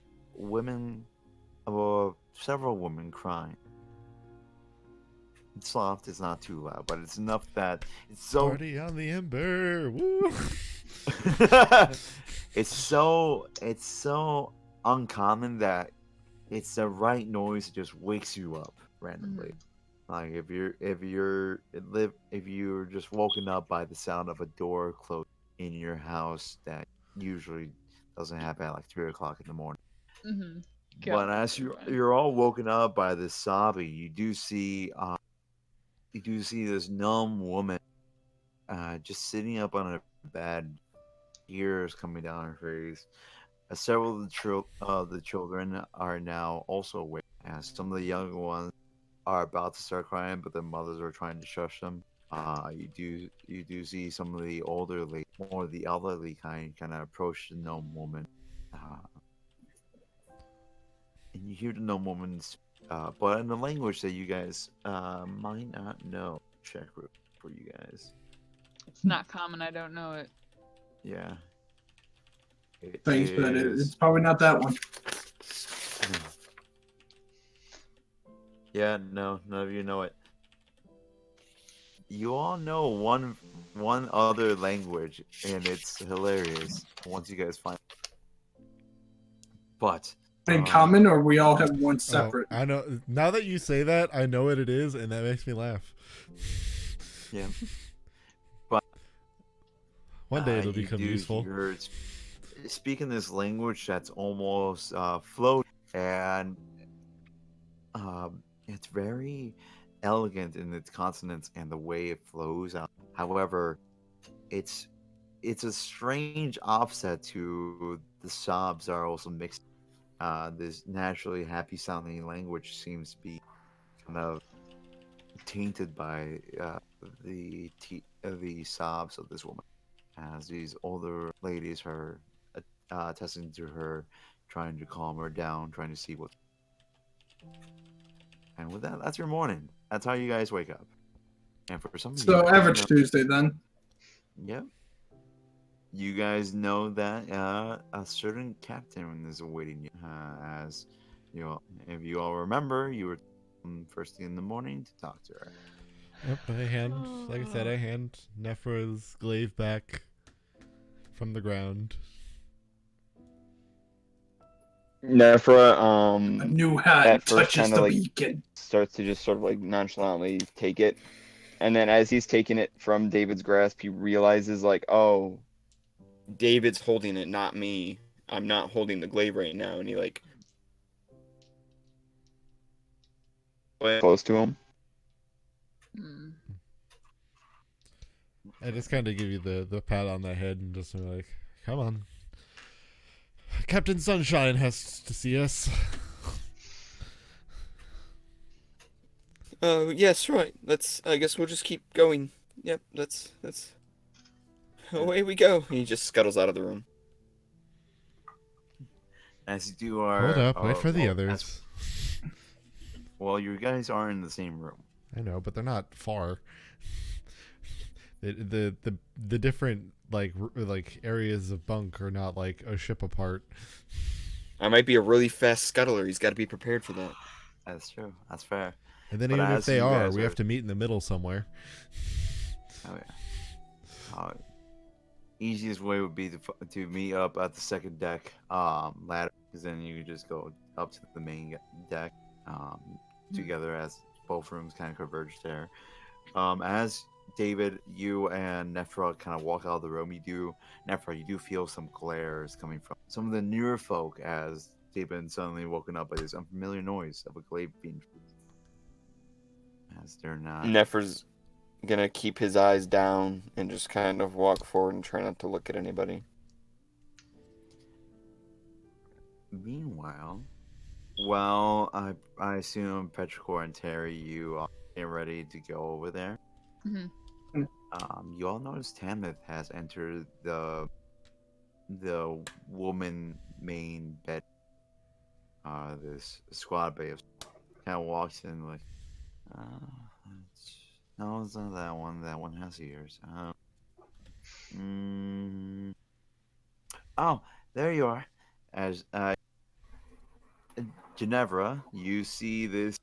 C: several women crying. It's soft, it's not too loud, but it's enough that it's so
A: Party on the Ember! Woo!
C: it's so uncommon that it's the right noise that just wakes you up randomly. Like if you're just woken up by the sound of a door closed in your house, that usually doesn't happen at like 3 o'clock in the morning.
D: Mm-hmm.
C: But as you're all woken up by this sobbing, you do see this numb woman just sitting up on a bed, tears coming down her face. Several of the children are now also awake, as some of the younger ones are about to start crying, but their mothers are trying to shush them. You do see some of the older, more of the elderly kind of approach the gnome woman, and you hear the gnome woman's, but in a language that you guys might not know. Check for you guys.
D: It's not common. I don't know it.
C: Yeah.
B: Thanks, but it's probably not that one.
C: Yeah, no, none of you know it. You all know one other language, and it's hilarious once you guys find it. But
B: In common, or we all have one
A: Oh,
B: separate?
A: I know. Now that you say that, I know what it is, and that makes me laugh.
C: yeah, but
A: One day it'll
C: you
A: become
C: do
A: useful.
C: hear speaking this language that's almost float, and it's very elegant in its consonants and the way it flows out. However, it's a strange offset to the sobs are also mixed. This naturally happy sounding language seems to be kind of tainted by the sobs of this woman, as these older ladies are attesting to her, trying to calm her down, trying to see what. And with that, that's your morning. That's how you guys wake up. And for some of
B: So
C: you,
B: average Tuesday then.
C: Yep. You guys know that a certain captain is awaiting you. As you know, if you all remember, you were first thing in the morning to talk to her.
A: Yep, like I said, I hand Nephra's glaive back from the ground.
E: Nephra,
B: A new hat
E: at first
B: touches
E: kind of
B: the
E: like
B: beacon.
E: starts to just sort of like nonchalantly take it, and then as he's taking it from David's grasp, he realizes like, oh,
G: David's holding it, not me. I'm not holding the glaive right now, and he like
E: close to him.
D: Mm.
A: I just kind of give you the pat on the head and just like, come on. Captain Sunshine has to see us.
G: Yes, right. I guess we'll just keep going. Yep, that's away we go. He just scuttles out of the room.
C: As you do our
A: Hold up, wait for the
C: well,
A: others.
C: Well, you guys are in the same room.
A: I know, but they're not far. The different like areas of bunk are not like a ship apart.
G: I might be a really fast scuttler. He's got to be prepared for that.
C: That's true. That's fair.
A: And then
C: But
A: even if
C: as
A: they
C: you
A: are,
C: guys
A: we
C: are-
A: have to meet in the middle somewhere.
C: Oh yeah. easiest way would be to meet up at the second deck ladder, because then you could just go up to the main deck together as both rooms kind of converge there. As David, you and Nefra kind of walk out of the room, Nefra, you do feel some glares coming from some of the newer folk as they've been suddenly woken up by this unfamiliar noise of a glaive being as they're not.
E: Nefer's gonna keep his eyes down and just kind of walk forward and try not to look at anybody.
C: Meanwhile, well, I assume Petrichor and Terry, you are getting ready to go over there.
D: Mm-hmm.
C: You all notice Tamith has entered the woman main bed. This squad bay kind of walks in like, no, it's not that one. That one has ears. Oh, there you are. As Ginevra, you see this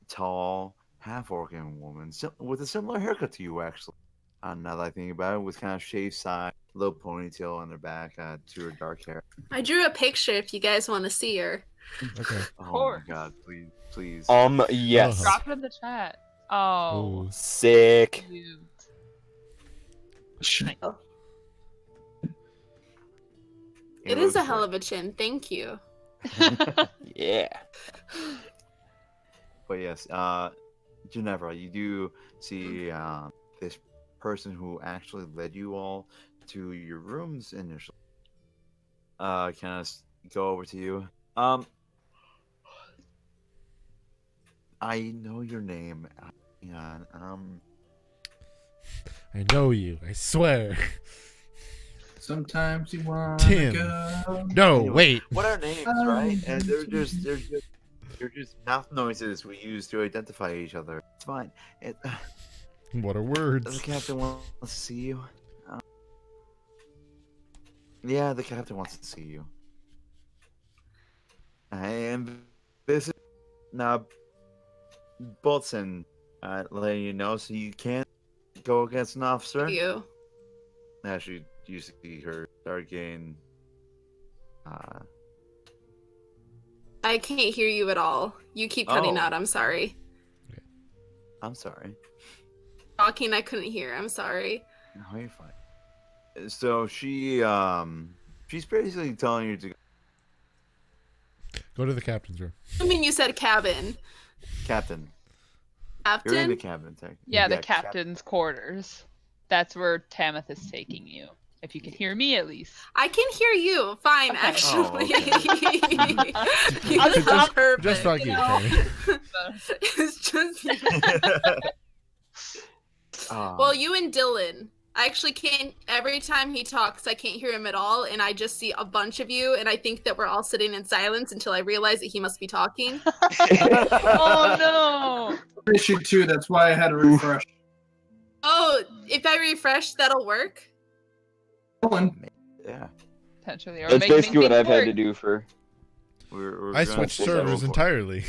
C: tall, half-organ woman with a similar haircut to you, actually. Now that I think about it, with kind of shaved side, little ponytail on her back, to her dark hair.
F: I drew a picture if you guys want to see her.
A: Okay.
C: Oh my god, please.
E: Yes.
D: Drop it in the chat. Oh,
A: Ooh.
E: Sick.
D: cute.
F: It is a hell of a chin. Thank you.
E: Yeah.
C: But yes, Ginevra, you do see this person who actually led you all to your rooms initially. Can I go over to you? I know your name. Hang on.
A: I know you. I swear.
B: Sometimes you want
A: Tim.
B: go.
A: No,
C: Anyway,
A: wait.
C: What are names, right? And they're just mouth noises we use to identify each other. It's fine.
A: What are
C: The
A: words?
C: captain wants to see you. Yeah, the captain wants to see you. And this is now Bolton letting you know, so you can't go against an officer.
F: You.
C: Actually, you see her start getting.
F: I can't hear you at all. You keep cutting
C: Oh.
F: out. I'm sorry.
C: I'm sorry.
F: Talking, I couldn't hear. I'm sorry.
C: No, you're fine. So she's basically telling you to
A: Go to the captain's room.
F: I mean, you said cabin.
C: captain. You're in the
F: Captain?
C: cabin, tech.
D: Yeah, the captain's quarters. That's where Tamith is taking you. If you can hear me, at least.
F: I can hear you fine,
D: Okay.
F: actually.
C: Oh,
F: It's not perfect.
A: Just fuck you,
D: know.
A: Tony.
F: It's just.
C: Oh.
F: Well, you and Dylan. I actually can't. Every time he talks, I can't hear him at all, and I just see a bunch of you, and I think that we're all sitting in silence until I realize that he must be talking.
D: Oh no!
B: Issue 2, that's why I had to refresh.
F: Oh, if I refresh, that'll work.
B: Dylan,
C: Yeah.
D: Potentially. Or
E: That's
D: make
E: basically what
D: things
E: I've had
D: work.
E: to do for.
C: We're
A: I
C: gonna
A: switched
C: take
A: servers
C: over.
A: entirely.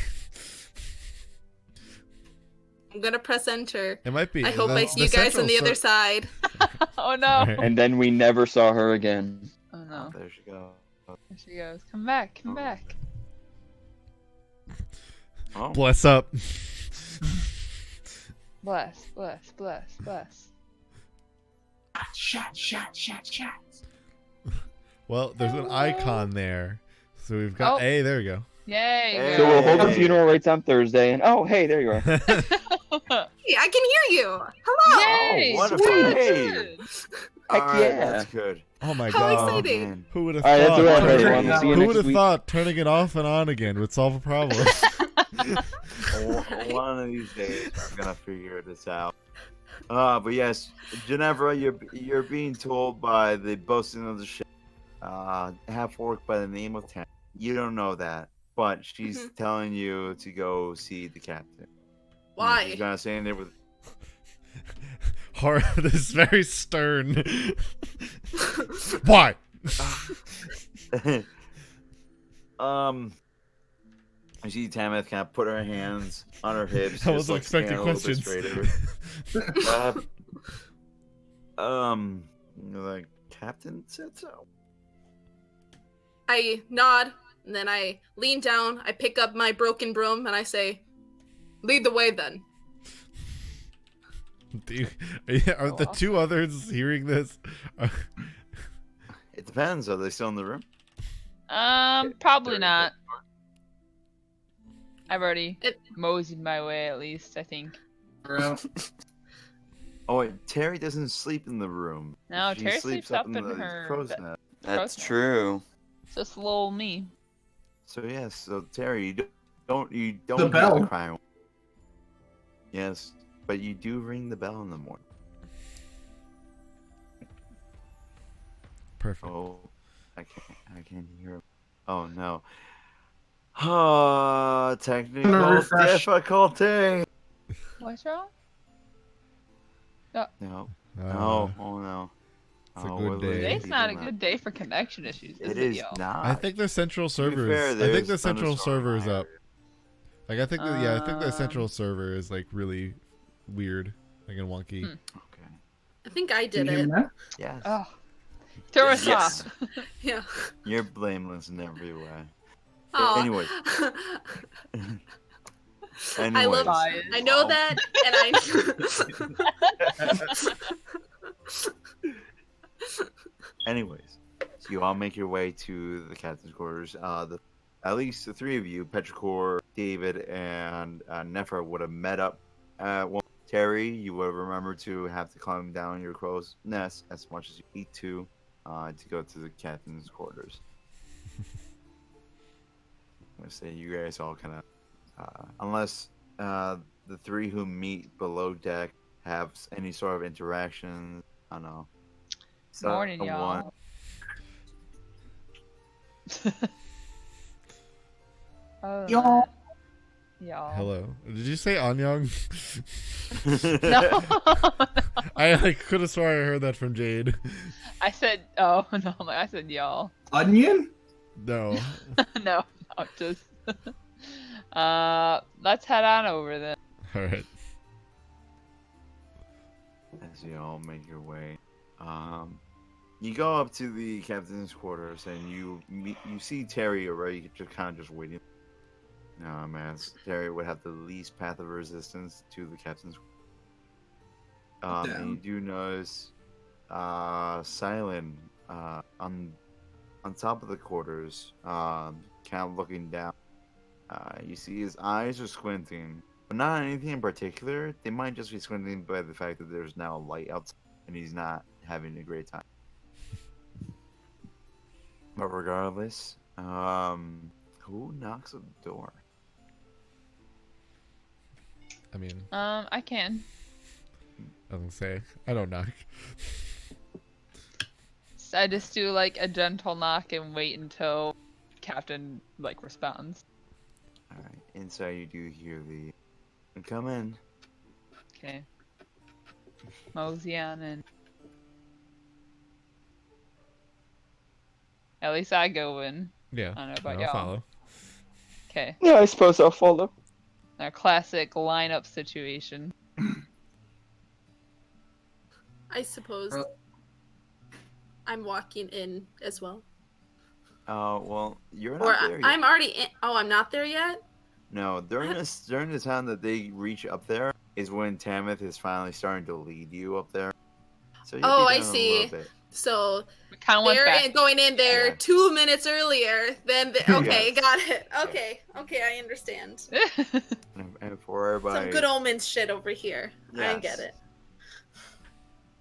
F: I'm gonna press enter.
A: It might be.
F: I hope I see you guys on the other side.
D: Oh no!
A: Alright.
E: And then we never saw her again.
D: Oh
C: Oh,
D: no!
C: there she goes.
D: There she goes. Come back! Come back!
C: Oh.
A: Bless up.
D: Bless! Bless! Bless! Bless!
B: shot.
A: Well, there's an icon there. So we've got.
D: Oh.
A: Hey, there we go.
D: Yay!
C: Hey.
E: So we'll hold the
C: Hey.
E: funeral rites on Thursday, and oh, hey, there you are.
F: Hey, I can hear you. Hello.
D: Yay!
C: Oh, what a
D: Sweet.
C: hey.
E: Heck
C: Alright,
E: yeah.
C: That's good.
A: Oh my
F: How
A: god.
F: exciting.
C: man.
A: Who would have
E: All right, that's
A: thought?
E: a wrap,
B: Turn it
E: everyone. We'll
B: down.
E: see you
A: Who
E: next
A: would have
E: week.
A: thought turning it off and on again would solve a problem?
C: One of these days, I'm gonna figure this out. But yes, Ginevra, you're being told by the bosun of the ship, half orc by the name of Tam. You don't know that, but she's telling you to go see the captain.
F: Why?
C: She's gonna say in there with.
A: This is very stern. Why?
C: I see Tamith kind of put her hands on her hips.
A: I
C: just,
A: wasn't
C: like, stand
A: expecting
C: a little bit
A: questions.
C: straighter. The captain said so.
F: I nod, and then I lean down, I pick up my broken broom, and I say, lead the way then.
A: Are the two others hearing this?
C: It depends. Are they still in the room?
D: Probably not. I've already
F: It-
D: moseyed my way, at least, I think.
B: We're out.
C: Oh wait, Terry doesn't sleep in the room.
D: No,
C: She
D: Terry
C: sleeps
D: sleeps up
C: in
D: in
C: the
D: her
C: crow's
D: bed.
C: nest.
G: That's
D: Gross.
G: true.
D: It's just little me.
C: So yes, so Terry, you don't
B: The
C: hear the
B: bell.
C: crying. Yes, but you do ring the bell in the morning.
A: Perfect.
C: Oh, I can't hear him. Oh no. Ah, technical
B: refresh.
C: difficulty.
D: What's wrong?
C: No, no, oh no.
A: It's a
C: Oh,
A: good
C: we're
A: day.
C: losing
D: Today's
C: people
D: not a
C: now.
D: good day for connection issues,
C: It
D: is
C: is
D: y'all?
C: not.
A: I think the central
C: To be
A: server
C: fair,
A: is. I think
C: there's
A: the central
C: thunderstorm
A: server
C: in
A: is
C: my
A: up. Like I think I think the central
D: Um,
A: server is like really weird, like and wonky.
C: area. Okay.
F: I think I
B: Can
F: did
B: you hear
F: it.
B: me now?
C: Yes.
D: Oh. Throw us
G: Yes.
D: off.
F: Yeah.
C: You're blameless in every way.
F: Aw.
C: Anyways.
F: I love.
D: Bias.
F: I know that,
C: Anyways, so you all make your way to the captain's quarters. At least the three of you, Petrichor, David, and Nefer, would have met up. Terry, you would have remembered to have to climb down your crow's nest as much as you need to go to the captain's quarters. I'm gonna say you guys all kind of, unless the three who meet below deck have any sort of interaction. I don't know.
D: Morning,
C: Someone-
D: y'all. Oh,
B: Y'all.
D: Y'all.
A: Hello. Did you say Anyang?
D: No.
A: I could have sworn I heard that from Jade.
D: I said, oh, no. I said y'all.
B: Onion?
A: No.
D: No, just. Let's head on over then.
A: All right.
C: As you all make your way, you go up to the captain's quarters and you see Terry already, just waiting. As Terry would have the least path of resistance to the captain's. And you do notice, Silent, on top of the quarters, kind of looking down. You see his eyes are squinting, but not anything in particular. They might just be squinting by the fact that there's now a light outside and he's not having a great time. But regardless, who knocks at the door?
A: I mean,
D: I can.
A: I was gonna say I don't knock.
D: So I just do like a gentle knock and wait until Captain like responds.
C: All right, inside you do hear the come in.
D: Okay. Mosey on and at least I go in.
A: Yeah.
D: I don't know about
A: I'll
D: y'all.
A: follow.
D: Okay.
E: Yeah, I suppose I'll follow.
D: Our classic lineup situation.
F: I suppose I'm walking in as well.
C: Well, you're
F: Or
C: not there yet.
F: I'm already in. Oh, I'm not there yet?
C: No, during the time that they reach up there is when Tamith is finally starting to lead you up there. So you'll
F: Oh,
C: be
F: I
C: down a
F: see.
C: little bit.
F: So
D: We kind of went
F: they're
D: back.
F: going in there
C: Yeah.
F: 2 minutes earlier than okay,
C: Yes.
F: got it. Okay, I understand.
C: And for everybody,
F: Some good omens shit over here. I
C: Yes.
F: get it.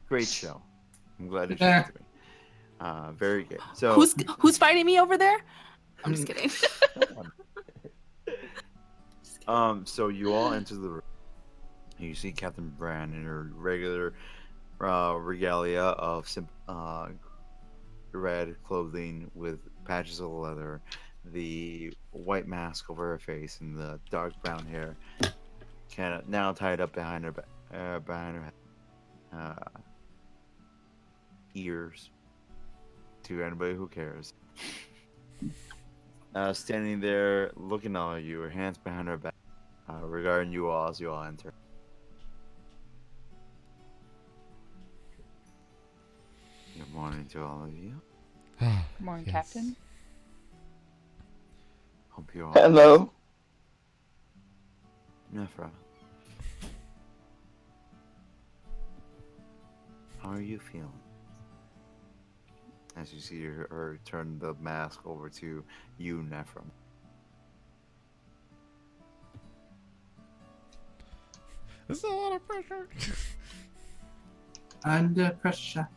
C: great show. I'm glad it
B: Yeah.
C: showed to me. Very good. So
F: Who's fighting me over there? I'm just kidding.
C: So you all enter the room. You see Captain Brand in her regular regalia of red clothing with patches of leather, the white mask over her face, and the dark brown hair, kind of now tied up behind her ears. To anybody who cares. Standing there, looking at all of you, her hands behind her back, regarding you all as you all enter. Good morning to all of you.
D: Good morning,
A: Yes.
D: Captain.
C: Hope you're all
E: Hello.
C: Nephra. How are you feeling? As you see her turn the mask over to you, Nephra.
A: This is a lot of pressure.
B: Under pressure.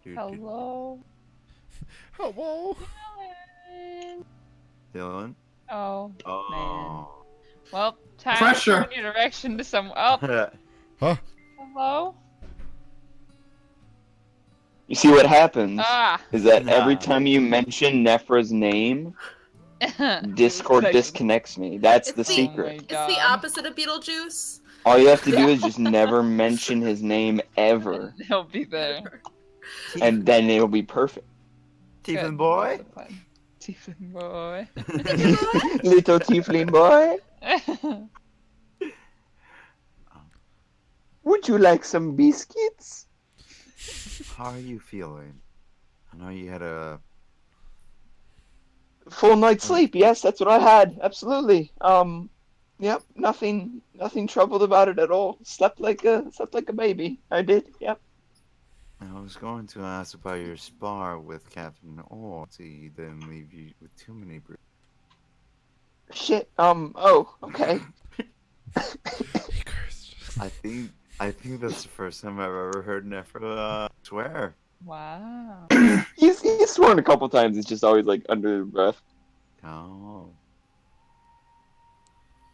D: Hello.
A: Hello.
C: Dylan?
D: Oh, man.
C: Oh.
D: Well, time
B: Pressure.
D: to turn your direction to some. Oh,
A: Huh?
D: hello.
E: You see what happens
D: Ah.
E: is that every
C: Nah.
E: time you mention Nephra's name, Discord
D: Like-
E: disconnects me. That's
F: It's
E: the
F: the-
E: secret.
F: It's the opposite of Beetlejuice.
E: All you have to do is just never mention his name ever,
D: He'll be there.
E: and then it'll be perfect.
C: Tiefling
D: Good.
C: boy?
D: That's the plan. Tiefling boy.
E: Little tiefling boy, would you like some biscuits?
C: How are you feeling? I know you had a
E: Full night's sleep. Yes, that's what I had. Absolutely. Yep. Nothing troubled about it at all. Slept like a baby. I did. Yep.
C: I was going to ask about your spar with Captain Orr, so he didn't leave you with too many bruises.
E: Shit. Oh. Okay.
A: He cursed.
C: I think that's the first time I've ever heard Nephra swear.
D: Wow.
E: He's sworn a couple times. It's just always like under the breath.
C: Oh.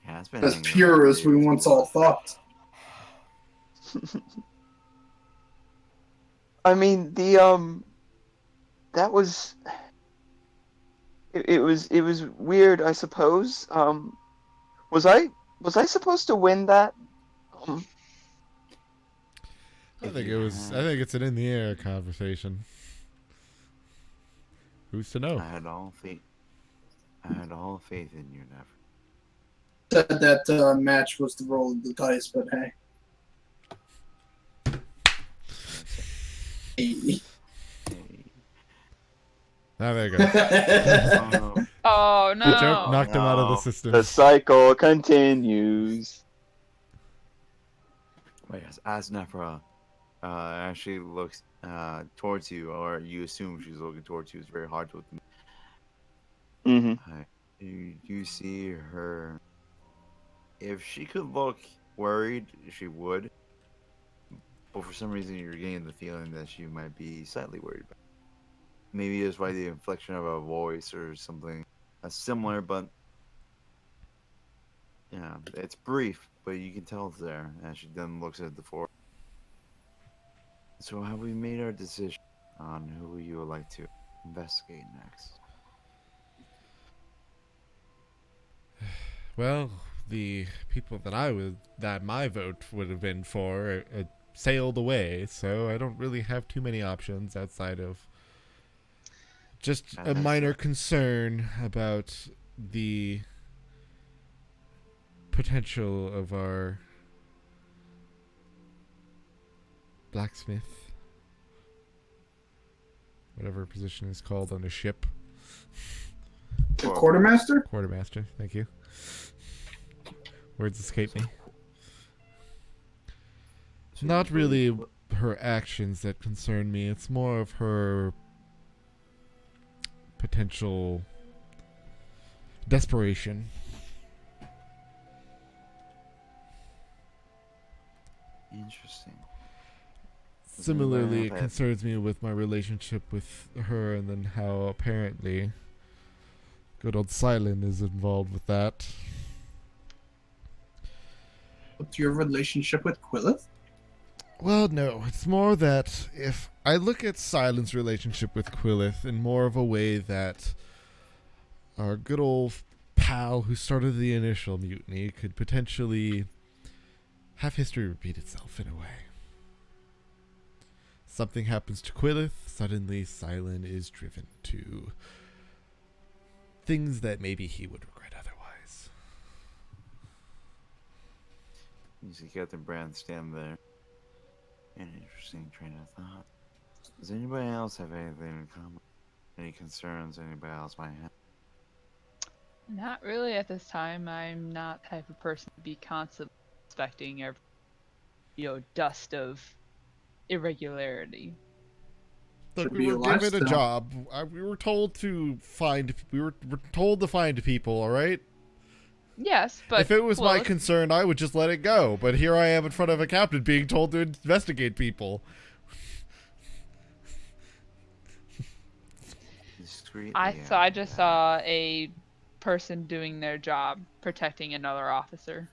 C: He has been
B: As
C: hanging around
B: pure as we
C: here
B: once
C: too
B: all
C: long.
B: thought.
E: I mean, that was it was weird, I suppose. Was I supposed to win that?
A: I
C: If
A: think
C: you
A: it was. I
C: had-
A: think it's an in the air conversation. Who's to know?
C: I had all faith. I had all faith in you, Nephra.
B: Said that match was the roll of the dice, but hey.
C: Hey.
A: Ah, there you go.
C: Oh,
D: Oh
A: The joke
D: no.
A: knocked him out of the
C: No.
A: system.
E: The cycle continues.
C: but yes, as Nephra actually looks towards you, or you assume she's looking towards you, it's very hard to look.
E: Mm-hmm.
C: You see her. If she could look worried, she would. But for some reason, you're getting the feeling that she might be slightly worried about. Maybe it's by the inflection of her voice or something similar, but yeah, it's brief, but you can tell it's there. And she then looks at the four. So have we made our decision on who you would like to investigate next?
A: Well, the people that my vote would have been for sailed away, so I don't really have too many options outside of just a minor concern about the potential of our blacksmith, whatever position is called on a ship.
B: The quartermaster?
A: Quartermaster, thank you. Words escape me.
C: So
A: Not
C: you
A: really
C: believe-
A: her actions that concern me. It's more of her potential desperation.
C: Interesting.
A: Similarly, it
C: Well,
A: concerns me with my relationship with her, and then how apparently good old Silent is involved with that.
B: What's your relationship with Quillith?
A: Well, no, it's more that if I look at Silent's relationship with Quillith in more of a way that our good old pal who started the initial mutiny could potentially have history repeat itself in a way. Something happens to Quillith, suddenly Silent is driven to things that maybe he would regret otherwise.
C: You see Captain Brand stand there. An interesting train of thought. Does anybody else have anything in common? Any concerns anybody else might have?
D: Not really at this time. I'm not the type of person to be constantly inspecting every, dust of irregularity.
A: Look,
B: Should
A: we
B: be
A: were
B: a
A: given a
B: lifestyle.
A: job. We were told to find. We're told to find people. All right.
D: Yes, but
A: If it was my
D: look,
A: concern, I would just let it go. But here I am in front of a captain being told to investigate people.
C: Discreetly.
D: I just saw a person doing their job, protecting another officer.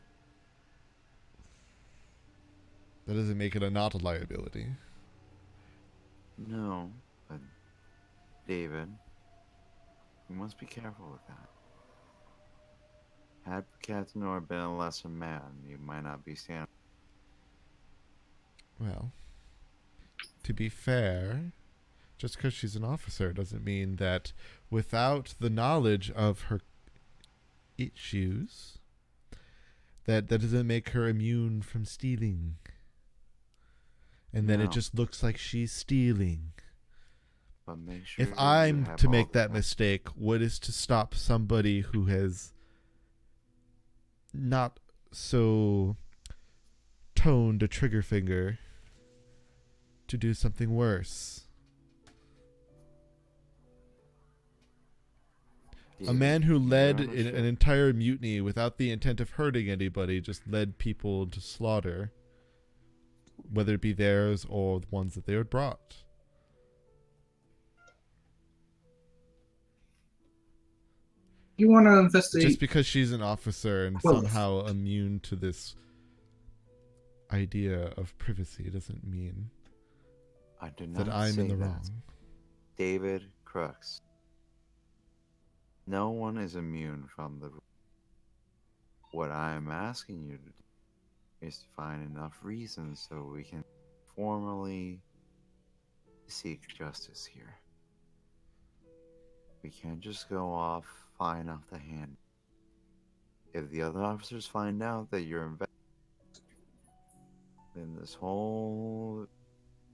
A: That doesn't make it not a liability.
C: No, but David, you must be careful with that. Had Captain Nor been a lesser man, you might not be standing.
A: Well, to be fair, just because she's an officer doesn't mean that without the knowledge of her issues, that doesn't make her immune from stealing. And then it
C: No.
A: just looks like she's stealing.
C: But make sure
A: If
C: you
A: I'm
C: have
A: to
C: all
A: make
C: the
A: that
C: facts.
A: mistake, what is to stop somebody who has not so toned a trigger finger to do something worse? A
C: David,
A: man who
C: you're
A: led
C: on a ship.
A: an entire mutiny without the intent of hurting anybody just led people to slaughter, whether it be theirs or the ones that they had brought.
B: You want to investigate?
A: Just because she's an officer and
B: Well,
A: somehow immune to this idea of privacy doesn't mean
C: I do not
A: that I'm
C: say
A: in the
C: that.
A: wrong.
C: David Crooks. No one is immune from the. What I am asking you to do is to find enough reasons so we can formally seek justice here. We can't just go off flying off the hand. If the other officers find out that you're invested, then this whole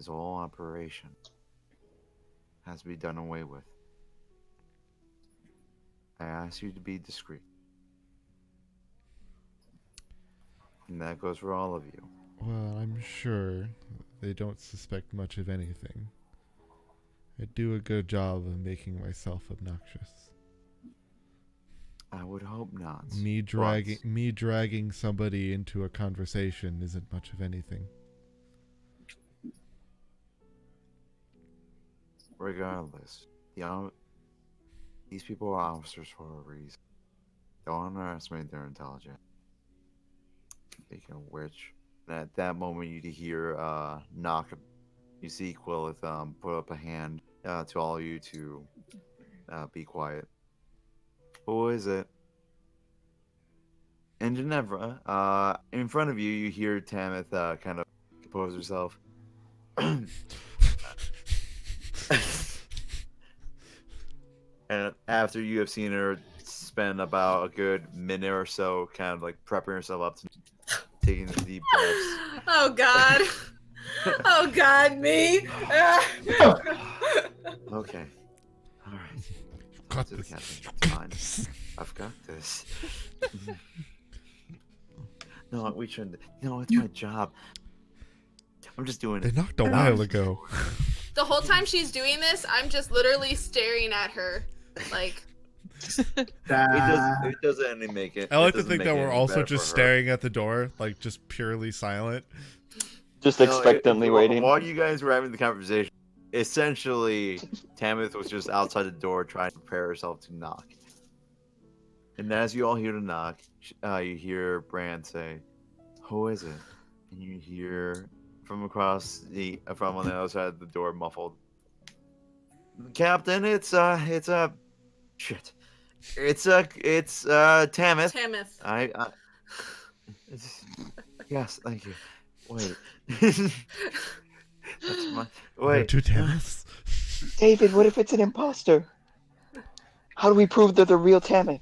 C: operation has to be done away with. I ask you to be discreet. And that goes for all of you.
A: Well, I'm sure they don't suspect much of anything. I do a good job of making myself obnoxious.
C: I would hope not.
A: Me dragging somebody into a conversation isn't much of anything.
C: Regardless, these people are officers for a reason. Don't underestimate their intelligence. Speaking of which, at that moment you hear knock. You see Quillith put up a hand to all of you to be quiet. Who is it? And Ginevra, in front of you, you hear Tamith kind of compose herself. And after you have seen her spend about a good minute or so kind of like prepping herself up to taking the deep breaths.
F: Oh God. Oh God, me.
C: Okay. Alright.
A: Got
C: To the
A: this.
C: captain. It's fine. I've got this. No, we shouldn't. No, it's my job. I'm just doing
A: They
C: it.
A: knocked a while ago.
F: The whole time she's doing this, I'm just literally staring at her, like.
C: It doesn't any make it.
A: I like
C: it
A: to
C: doesn't
A: think
C: make
A: that
C: it
A: we're
C: any
A: also
C: better
A: just
C: for her.
A: staring at the door, like just purely silent.
E: Just
C: No,
E: expectantly waiting.
C: While you guys were having the conversation, essentially, Tamith was just outside the door trying to prepare herself to knock. And as you all hear the knock, you hear Brand say, "Who is it?" And you hear from across from on the other side of the door, muffled, "Captain, it's shit. It's Tamith.
F: Tamith.
C: Yes, thank you. Wait. That's my wait.
A: Two Tamiths.
E: David, what if it's an imposter? How do we prove they're the real Tamith?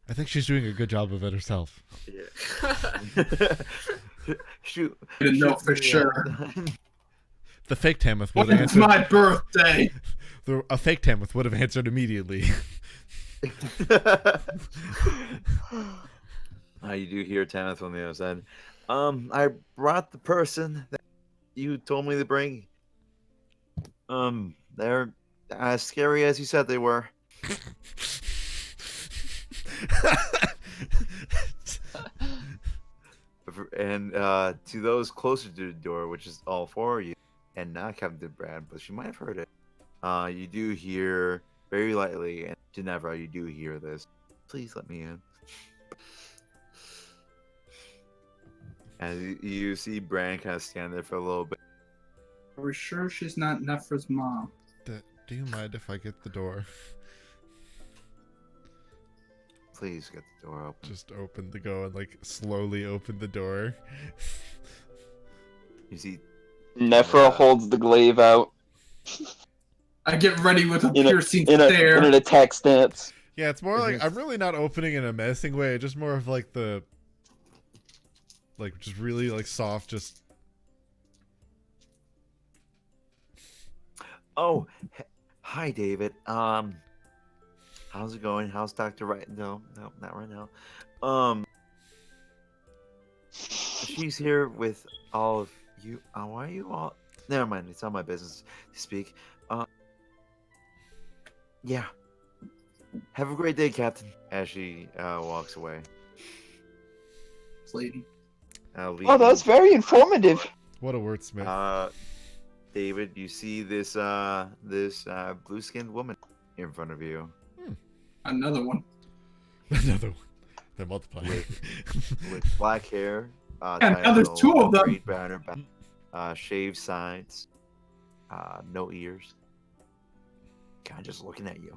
A: I think she's doing a good job of it herself.
C: Yeah. Shoot.
B: I didn't know
C: shoot
B: for
C: me,
B: sure.
A: The fake Tamith would
B: When
A: have
B: it's
A: answered.
B: my birthday.
A: A fake Tamith would have answered immediately.
C: You do hear Tanith on the other side. I brought the person that you told me to bring. They're as scary as you said they were. And to those closer to the door, which is all four of you, and not Captain Brad, but she might have heard it. You do hear very lightly, and Ginevra, you do hear this. Please let me in. And you see Bran kind of stand there for a little bit.
B: Are we sure she's not Nefra's mom?
A: Do you mind if I get the door?
C: Please get the door open.
A: Just go and slowly open the door.
C: You see,
E: Nefra holds the glaive out
B: I get ready with a
E: in
B: piercing
E: in
B: stare.
E: an attack stance.
A: Yeah, it's more like I'm really not opening in a menacing way. Just more of just really soft. Just
C: oh, hi, David. How's it going? How's Dr. Right? No, not right now. She's here with all of you. Why are you all? Never mind. It's not my business to speak. Yeah. Have a great day, Captain. As she walks away.
B: Lady.
E: Oh, that's very informative.
A: what a wordsmith.
C: David, you see this blue-skinned woman in front of you.
B: Another one.
A: Another one. They're multiplying.
C: With black hair.
B: And now there's two of them.
C: Braid behind her back, shaved sides. No ears. Kind of just looking at you.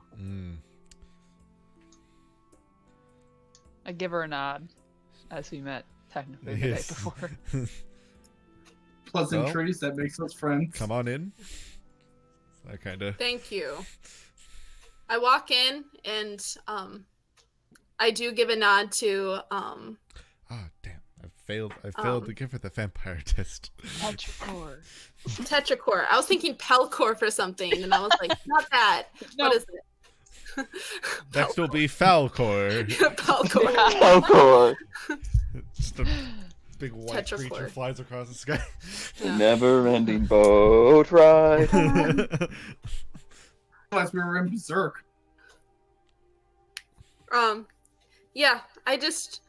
D: I give her a nod, as we met technically the
A: Yes.
D: day before.
B: Pleasantries that makes us friends.
A: Come on in. I kind of.
F: Thank you. I walk in and I do give a nod to
A: Ah, damn! I failed to give her the vampire test.
D: Petrichor.
F: Tetracore. I was thinking Pelcore for something, and I was like, not that.
D: No.
F: What is it?
A: Next will be Falcor.
F: Pelcore.
E: Falcor.
A: Just a big white
F: Tetrafor.
A: creature flies across the sky.
F: Yeah.
E: Never-ending boat ride.
B: Realized we were in Berserk.
F: Yeah, I just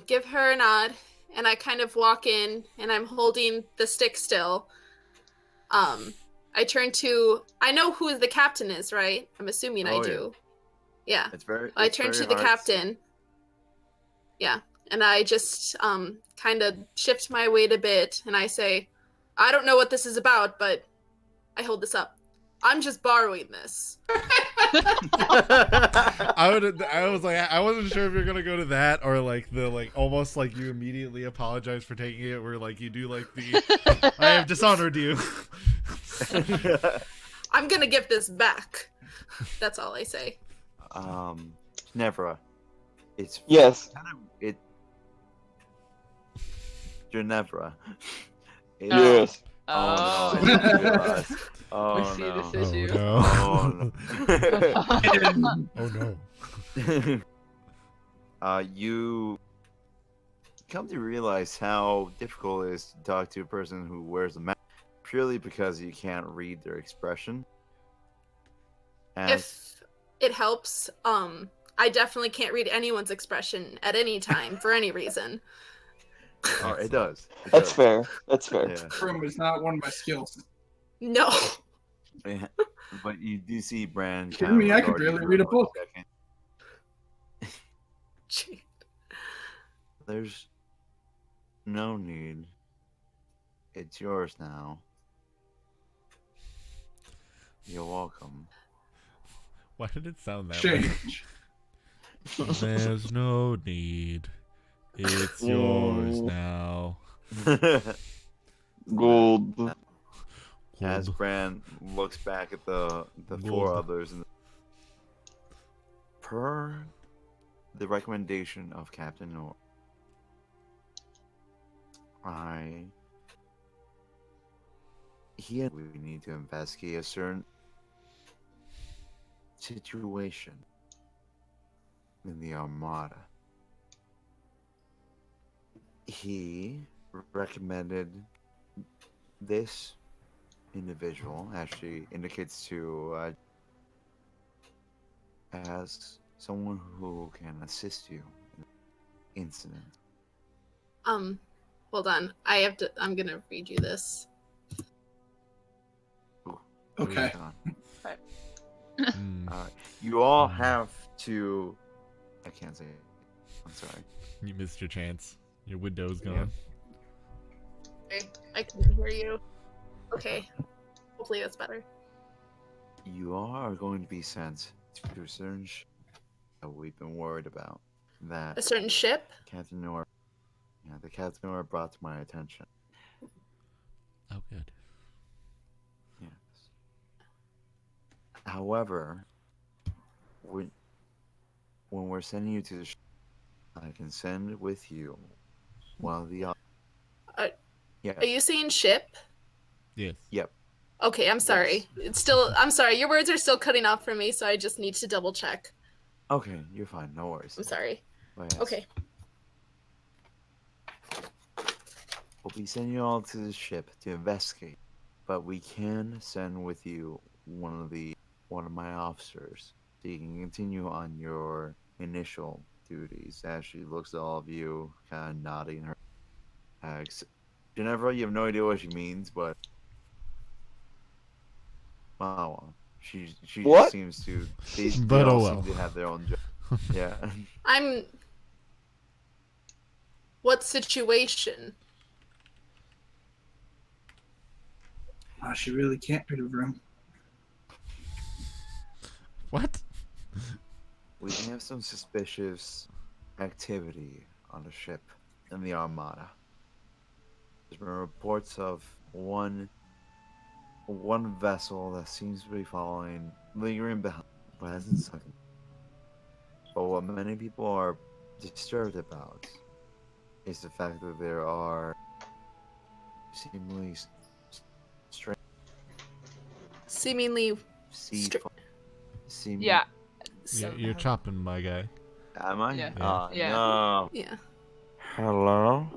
F: give her a nod, and I kind of walk in, and I'm holding the stick still. I turn to, I know who the captain is, right? I'm assuming I
C: Oh,
F: do. Yeah. I
C: It's
F: turn
C: very
F: to the
C: hard
F: captain. Yeah, and I just kind of shift my weight a bit, and I say, I don't know what this is about, but I hold this up. I'm just borrowing this.
A: I wasn't sure if you're gonna go to that or almost like you immediately apologize for taking it, where you do the I have dishonored you.
F: I'm gonna give this back. That's all I say.
C: Ginevra. It's
E: Yes.
C: Ginevra.
E: Yes.
C: Oh no! I didn't realize. Oh
D: see
C: no!
D: this issue.
A: Oh
C: Oh
A: no!
C: no! You come to realize how difficult it is to talk to a person who wears a mask purely because you can't read their expression. And
F: If it helps, I definitely can't read anyone's expression at any time for any reason.
C: oh, it does. It
E: That's
C: does.
E: fair. That's fair.
C: Yeah.
B: Room is not one of my skills.
F: No.
C: Yeah. But you do see Bran.
B: Kidding
C: kind of
B: me? I could
C: regard you
B: barely
C: for
B: read a
C: 1
B: book.
C: second.
F: Gee.
C: There's no need. It's yours now. You're welcome.
A: Why did it sound that way?
B: Change.
A: There's no need. It's yours now.
E: Gold.
C: As
A: Gold.
C: Bran looks back at the
A: Gold.
C: four others, and per the recommendation of Captain Nor, we need to investigate a certain situation in the Armada. He recommended this individual, actually indicates to as someone who can assist you in the incident.
F: Hold on. I'm gonna read you this.
B: Okay.
D: Right.
C: You all have to. I can't say it. I'm sorry.
A: You missed your chance. Your window's gone.
F: Okay, I couldn't hear you. Okay. Hopefully that's better.
C: You all are going to be sent to a certain ship that we've been worried about. That
F: A certain ship?
C: Captain Nor, the Captain Nor brought to my attention.
A: Oh, good.
C: Yes. However, when we're sending you to the ship, I can send with you one of the. Yes.
F: Are you saying ship?
A: Yes.
C: Yep.
F: Okay, I'm sorry. I'm sorry. Your words are still cutting off for me, so I just need to double check.
C: Okay, you're fine. No worries.
F: I'm sorry.
C: But yes,
F: Okay.
C: we'll be sending you all to the ship to investigate, but we can send with you one of my officers, so you can continue on your initial duties. Ashley looks at all of you, kind of nodding her. Ginevra, you have no idea what she means, but wow, she
E: What?
C: seems to. They
A: But
C: all
A: oh
C: seem
A: well.
C: to have their own job. Yeah.
F: What situation?
B: She really can't read a room.
A: What?
C: We have some suspicious activity on a ship in the Armada. There's been reports of one vessel that seems to be lingering behind, but hasn't sunk. But what many people are disturbed about is the fact that there are seemingly strange
F: Seemingly.
D: Yeah.
A: You're chopping, my guy.
C: Am I?
D: Yeah.
C: Yeah.
D: Yeah.
C: No.
F: Yeah.
C: Hello.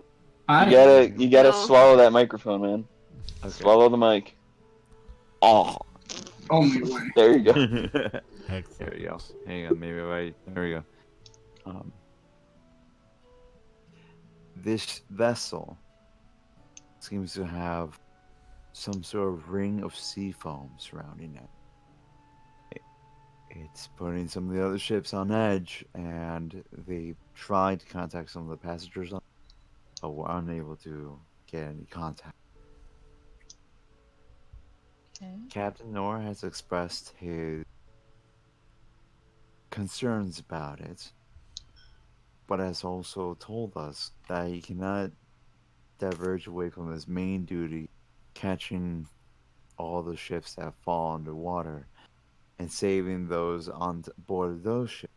E: You gotta
F: No.
E: swallow that microphone, man.
C: Okay.
E: Swallow the mic. Oh,
B: Only way.
E: there you go.
C: There
A: Excellent.
C: we go. Hang on, maybe right. There we go. This vessel seems to have some sort of ring of sea foam surrounding it. It's putting some of the other ships on edge, and they tried to contact some of the passengers, but were unable to get any contact.
D: Okay.
C: Captain Nor has expressed his concerns about it, but has also told us that he cannot diverge away from his main duty, catching all the ships that fall underwater and saving those on board of those ships.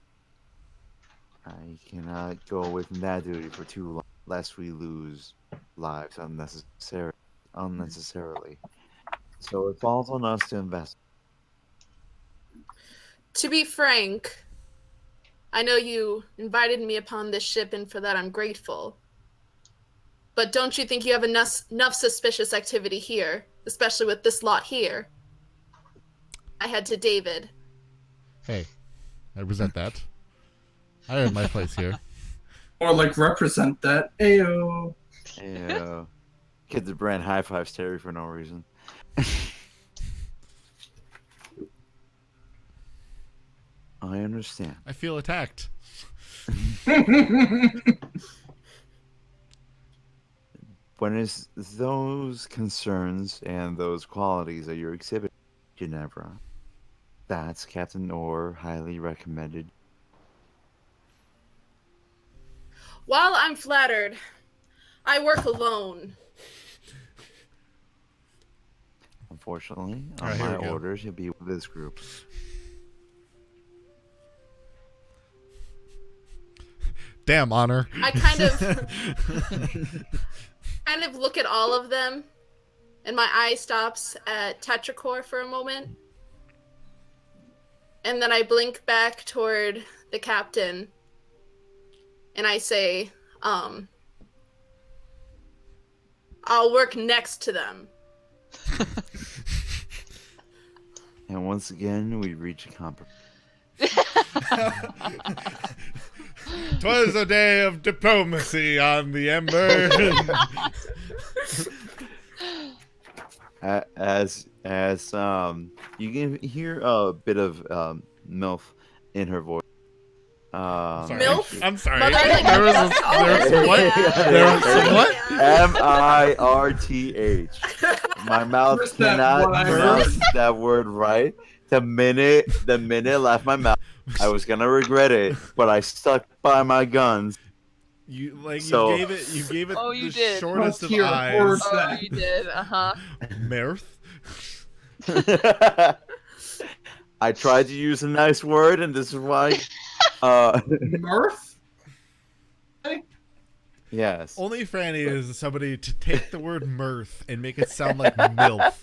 C: He cannot go away from that duty for too long, lest we lose lives unnecessarily. So it falls on us to invest.
F: To be frank, I know you invited me upon this ship, and for that I'm grateful. But don't you think you have enough suspicious activity here, especially with this lot here? I head to David.
A: Hey, I resent that. I earned my place here.
B: Or like represent that. Ayo.
C: Yeah. Kids are brand high fives Terry for no reason. I understand.
A: I feel attacked.
C: When it's those concerns and those qualities that you're exhibiting, Ginevra, that's Captain Orr highly recommended.
F: While I'm flattered, I work alone.
C: Unfortunately,
A: All
C: on
A: right, here
C: my
A: we go.
C: orders, you'll be with this group.
A: Damn, Honor.
F: I kind of look at all of them, and my eye stops at Tetracore for a moment. And then I blink back toward the captain, and I say, I'll work next to them.
C: And once again, we reach a compromise.
A: 'Twas a day of diplomacy on the Ember.
C: As you can hear a bit of MILF in her voice.
A: Sorry.
F: MILF?
A: I'm sorry.
F: Mother-
A: There was some what? There was some what?
C: MIRTH. My mouth
B: Where's that
C: cannot
B: word?
C: pronounce that word right. The minute it left my mouth, I was gonna regret it, but I stuck by my guns.
A: You
C: So-
A: you gave it
D: Oh, you
A: the
D: did.
A: shortest of
B: Let's hear
A: eyes.
B: words.
D: Oh, you did.
A: Mirth.
C: I tried to use a nice word, and this is why.
B: Mirth?
C: Yes.
A: Only Franny is somebody to take the word mirth and make it sound like MILF.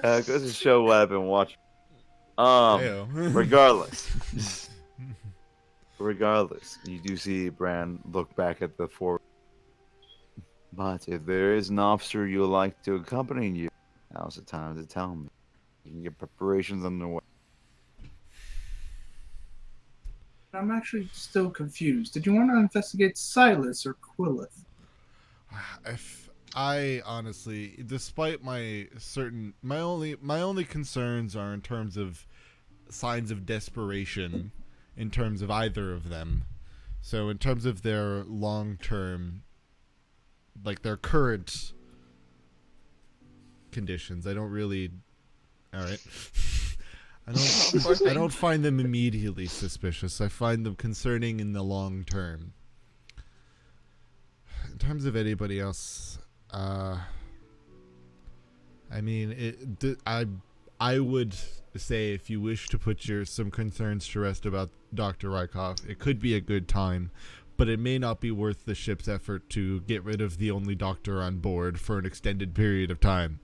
C: Goes to show what I've been watching.
A: Heyo.
C: Regardless, you do see Bran look back at the four. But if there is an officer you would like to accompany you, now's the time to tell me. You can get preparations underway.
B: I'm actually still confused. Did you want to investigate Silas or Quillith?
A: If I honestly, despite my only concerns are in terms of signs of desperation, in terms of either of them. So in terms of their long-term, like their current conditions, I don't really. All right. I don't find them immediately suspicious. I find them concerning in the long term. In terms of anybody else, I mean, I would say if you wish to put some concerns to rest about Dr. Rykov, it could be a good time, but it may not be worth the ship's effort to get rid of the only doctor on board for an extended period of time.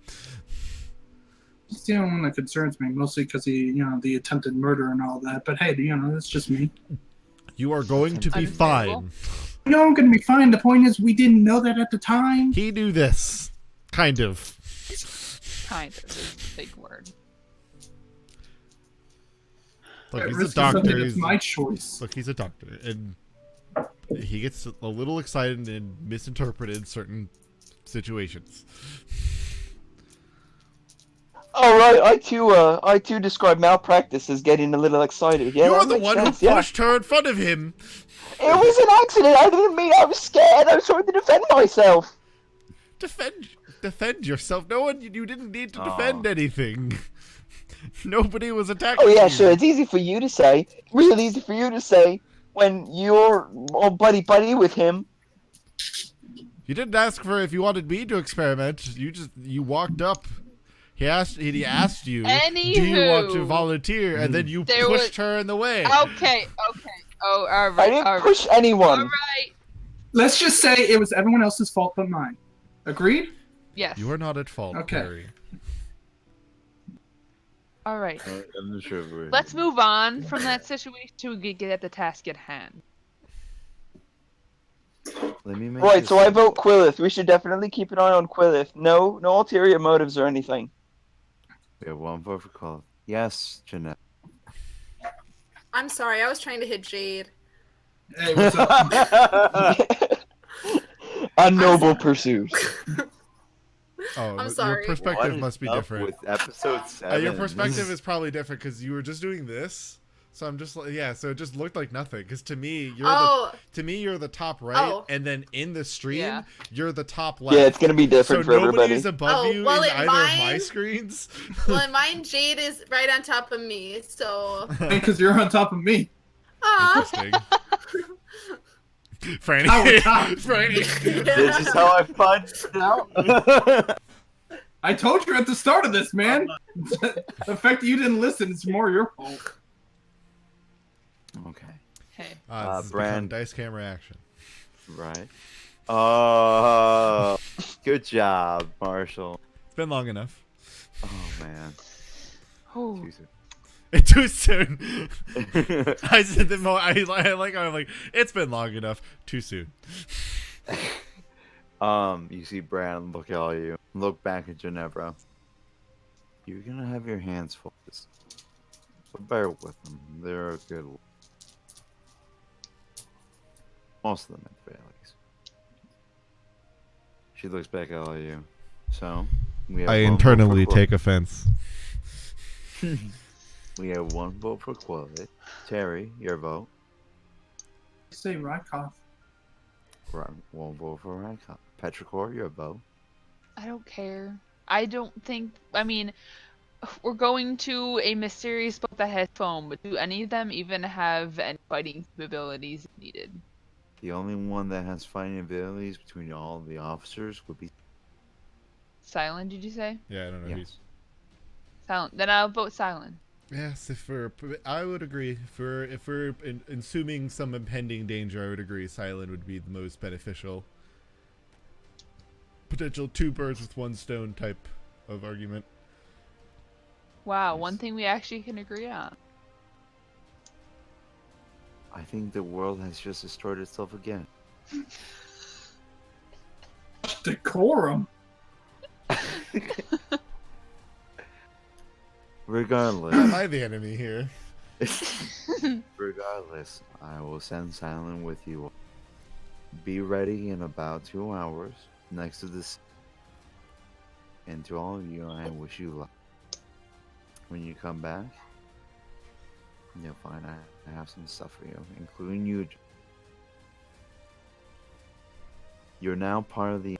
B: It's the only one that concerns me, mostly because the attempted murder and all that. But hey, that's just me.
A: You are going to be
D: Understandable.
A: fine.
B: I'm going to be fine. The point is, we didn't know that at the time.
A: He knew this. Kind of.
D: Kind of. Is a big word.
A: Look,
B: At
A: he's
B: risk
A: a
B: of something
A: doctor.
B: that's my choice.
A: Look, he's a doctor. And he gets a little excited and misinterpreted certain situations.
E: All right, I too describe malpractice as getting a little excited. Yeah,
A: You're
E: that
A: the
E: makes
A: one
E: sense,
A: who
E: yeah.
A: pushed her in front of him.
E: It was an accident. I didn't mean. I was scared. I was trying to defend myself.
A: Defend yourself. No one. You didn't need to
C: Aw.
A: defend anything. Nobody was attacking
E: Oh yeah,
A: you.
E: sure. It's easy for you to say. Real easy for you to say when you're all buddy with him.
A: You didn't ask for if you wanted me to experiment. You walked up. He asked you, do you want to
D: Anywho.
A: volunteer? And then you
D: There
A: pushed
D: was-
A: her in the way.
D: Okay. Oh, all
E: I
D: right.
E: didn't
D: All right.
E: push anyone.
D: All right.
B: Let's just say it was everyone else's fault but mine. Agreed?
D: Yes.
A: You are not at fault,
B: Okay.
A: Harry.
D: All right.
C: I'm not sure if we're...
D: Let's move on from that situation to get at the task at hand.
C: Let me make
E: Right,
C: this-
E: so I vote Quillith. We should definitely keep an eye on Quillith. No ulterior motives or anything.
C: We have one vote for call. Yes, Jeanette.
F: I'm sorry, I was trying to hit Jade.
B: Hey, what's up?
E: A noble pursuit.
A: Oh,
F: I'm sorry.
A: Your perspective
C: What is
A: must be
C: up
A: different.
C: with episode 7.
A: Your perspective is probably different because you were just doing this. So I'm just like, yeah. So it just looked like nothing. Because to me, you're the top right,
F: Oh.
A: and then in the stream,
D: Yeah.
A: you're the top left.
E: Yeah, it's gonna be different
A: so
E: for everybody.
A: nobody's above
F: Oh,
A: you
F: well,
A: in
F: in
A: either of my
F: mine-
A: screens.
F: Well, in mine, Jade is right on top of me, so.
B: Because you're on top of me.
F: Aw.
A: Interesting. Franny.
B: Our top.
A: Franny.
C: This is how I find out.
B: I told you at the start of this, man. The fact that you didn't listen is more your fault.
C: Okay.
D: Hey.
A: This has become
C: Bran.
A: dice camera action.
C: Right. Oh, good job, Marshall.
A: It's been long enough.
C: Oh man.
D: Oh.
C: Too soon.
A: It's too soon. I said the more I like. I'm like, it's been long enough. Too soon.
C: You see Bran look at all you. Look back at Ginevra. You're gonna have your hands full. But bear with them. They're good. Most of them at the very least. She looks back at all you. So we have
A: I
C: one vote
A: internally
C: for
A: take offense.
C: We have one vote for Quillet. Terry, your vote.
B: Say Rykov.
C: Right, one vote for Rykov. Petrichor, your vote.
D: I don't care. I don't think. I mean, we're going to a mysterious boat that has foam, but do any of them even have any fighting abilities needed?
C: The only one that has fighting abilities between all of the officers would be
D: Silent, did you say?
A: Yeah, I don't know.
C: Yes.
D: Silent. Then I'll vote Silent.
A: Yes, I would agree. If we're assuming some impending danger, I would agree. Silent would be the most beneficial. Potential two birds with one stone type of argument.
D: Wow, one thing we actually can agree on.
C: I think the world has just destroyed itself again.
B: Decorum.
C: Regardless.
A: Am I the enemy here?
C: Regardless, I will send Silent with you. Be ready in about 2 hours next to this. And to all of you, I wish you luck. When you come back, you'll find I have some stuff for you, including you. You're now part of the.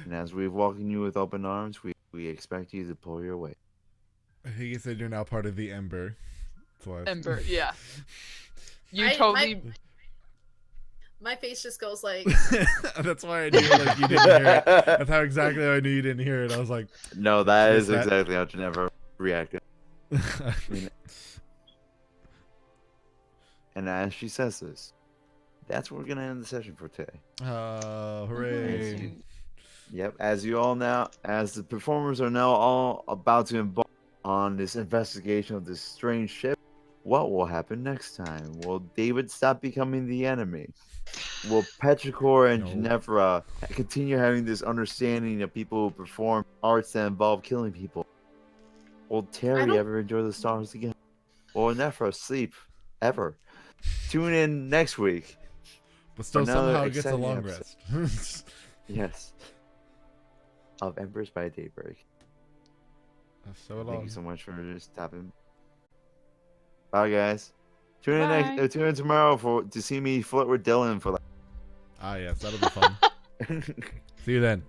C: And as we welcome you with open arms, we expect you to pull your weight.
A: I think you said you're now part of the Ember.
D: Ember, yeah. You
F: I-
D: totally.
F: My face just goes like,
A: That's why I knew like you didn't hear it. That's how exactly I knew you didn't hear it. I was like,
C: No, that
A: Is
C: is
A: that-
C: exactly how Ginevra reacted. And as she says this, that's where we're gonna end the session for today.
A: hooray!
C: Yep, as the performers are now all about to embark on this investigation of this strange ship, what will happen next time? Will David stop becoming the enemy? Will Petrichor and
A: No.
C: Ginevra continue having this understanding of people who perform arts that involve killing people? Will Terry
F: don't-
C: ever enjoy the stars again? Will Nefra sleep ever? Tune in next week.
A: But still
C: another
A: somehow gets a
C: exciting
A: long
C: episode.
A: rest.
C: Yes. Of Embers by Daybreak.
A: So long.
C: Thank you so much for stopping. Bye, guys. Tune in
D: Bye.
C: tune in tomorrow to see me flirt with Dylan for
A: Ah, yes, that'll be fun. See you then.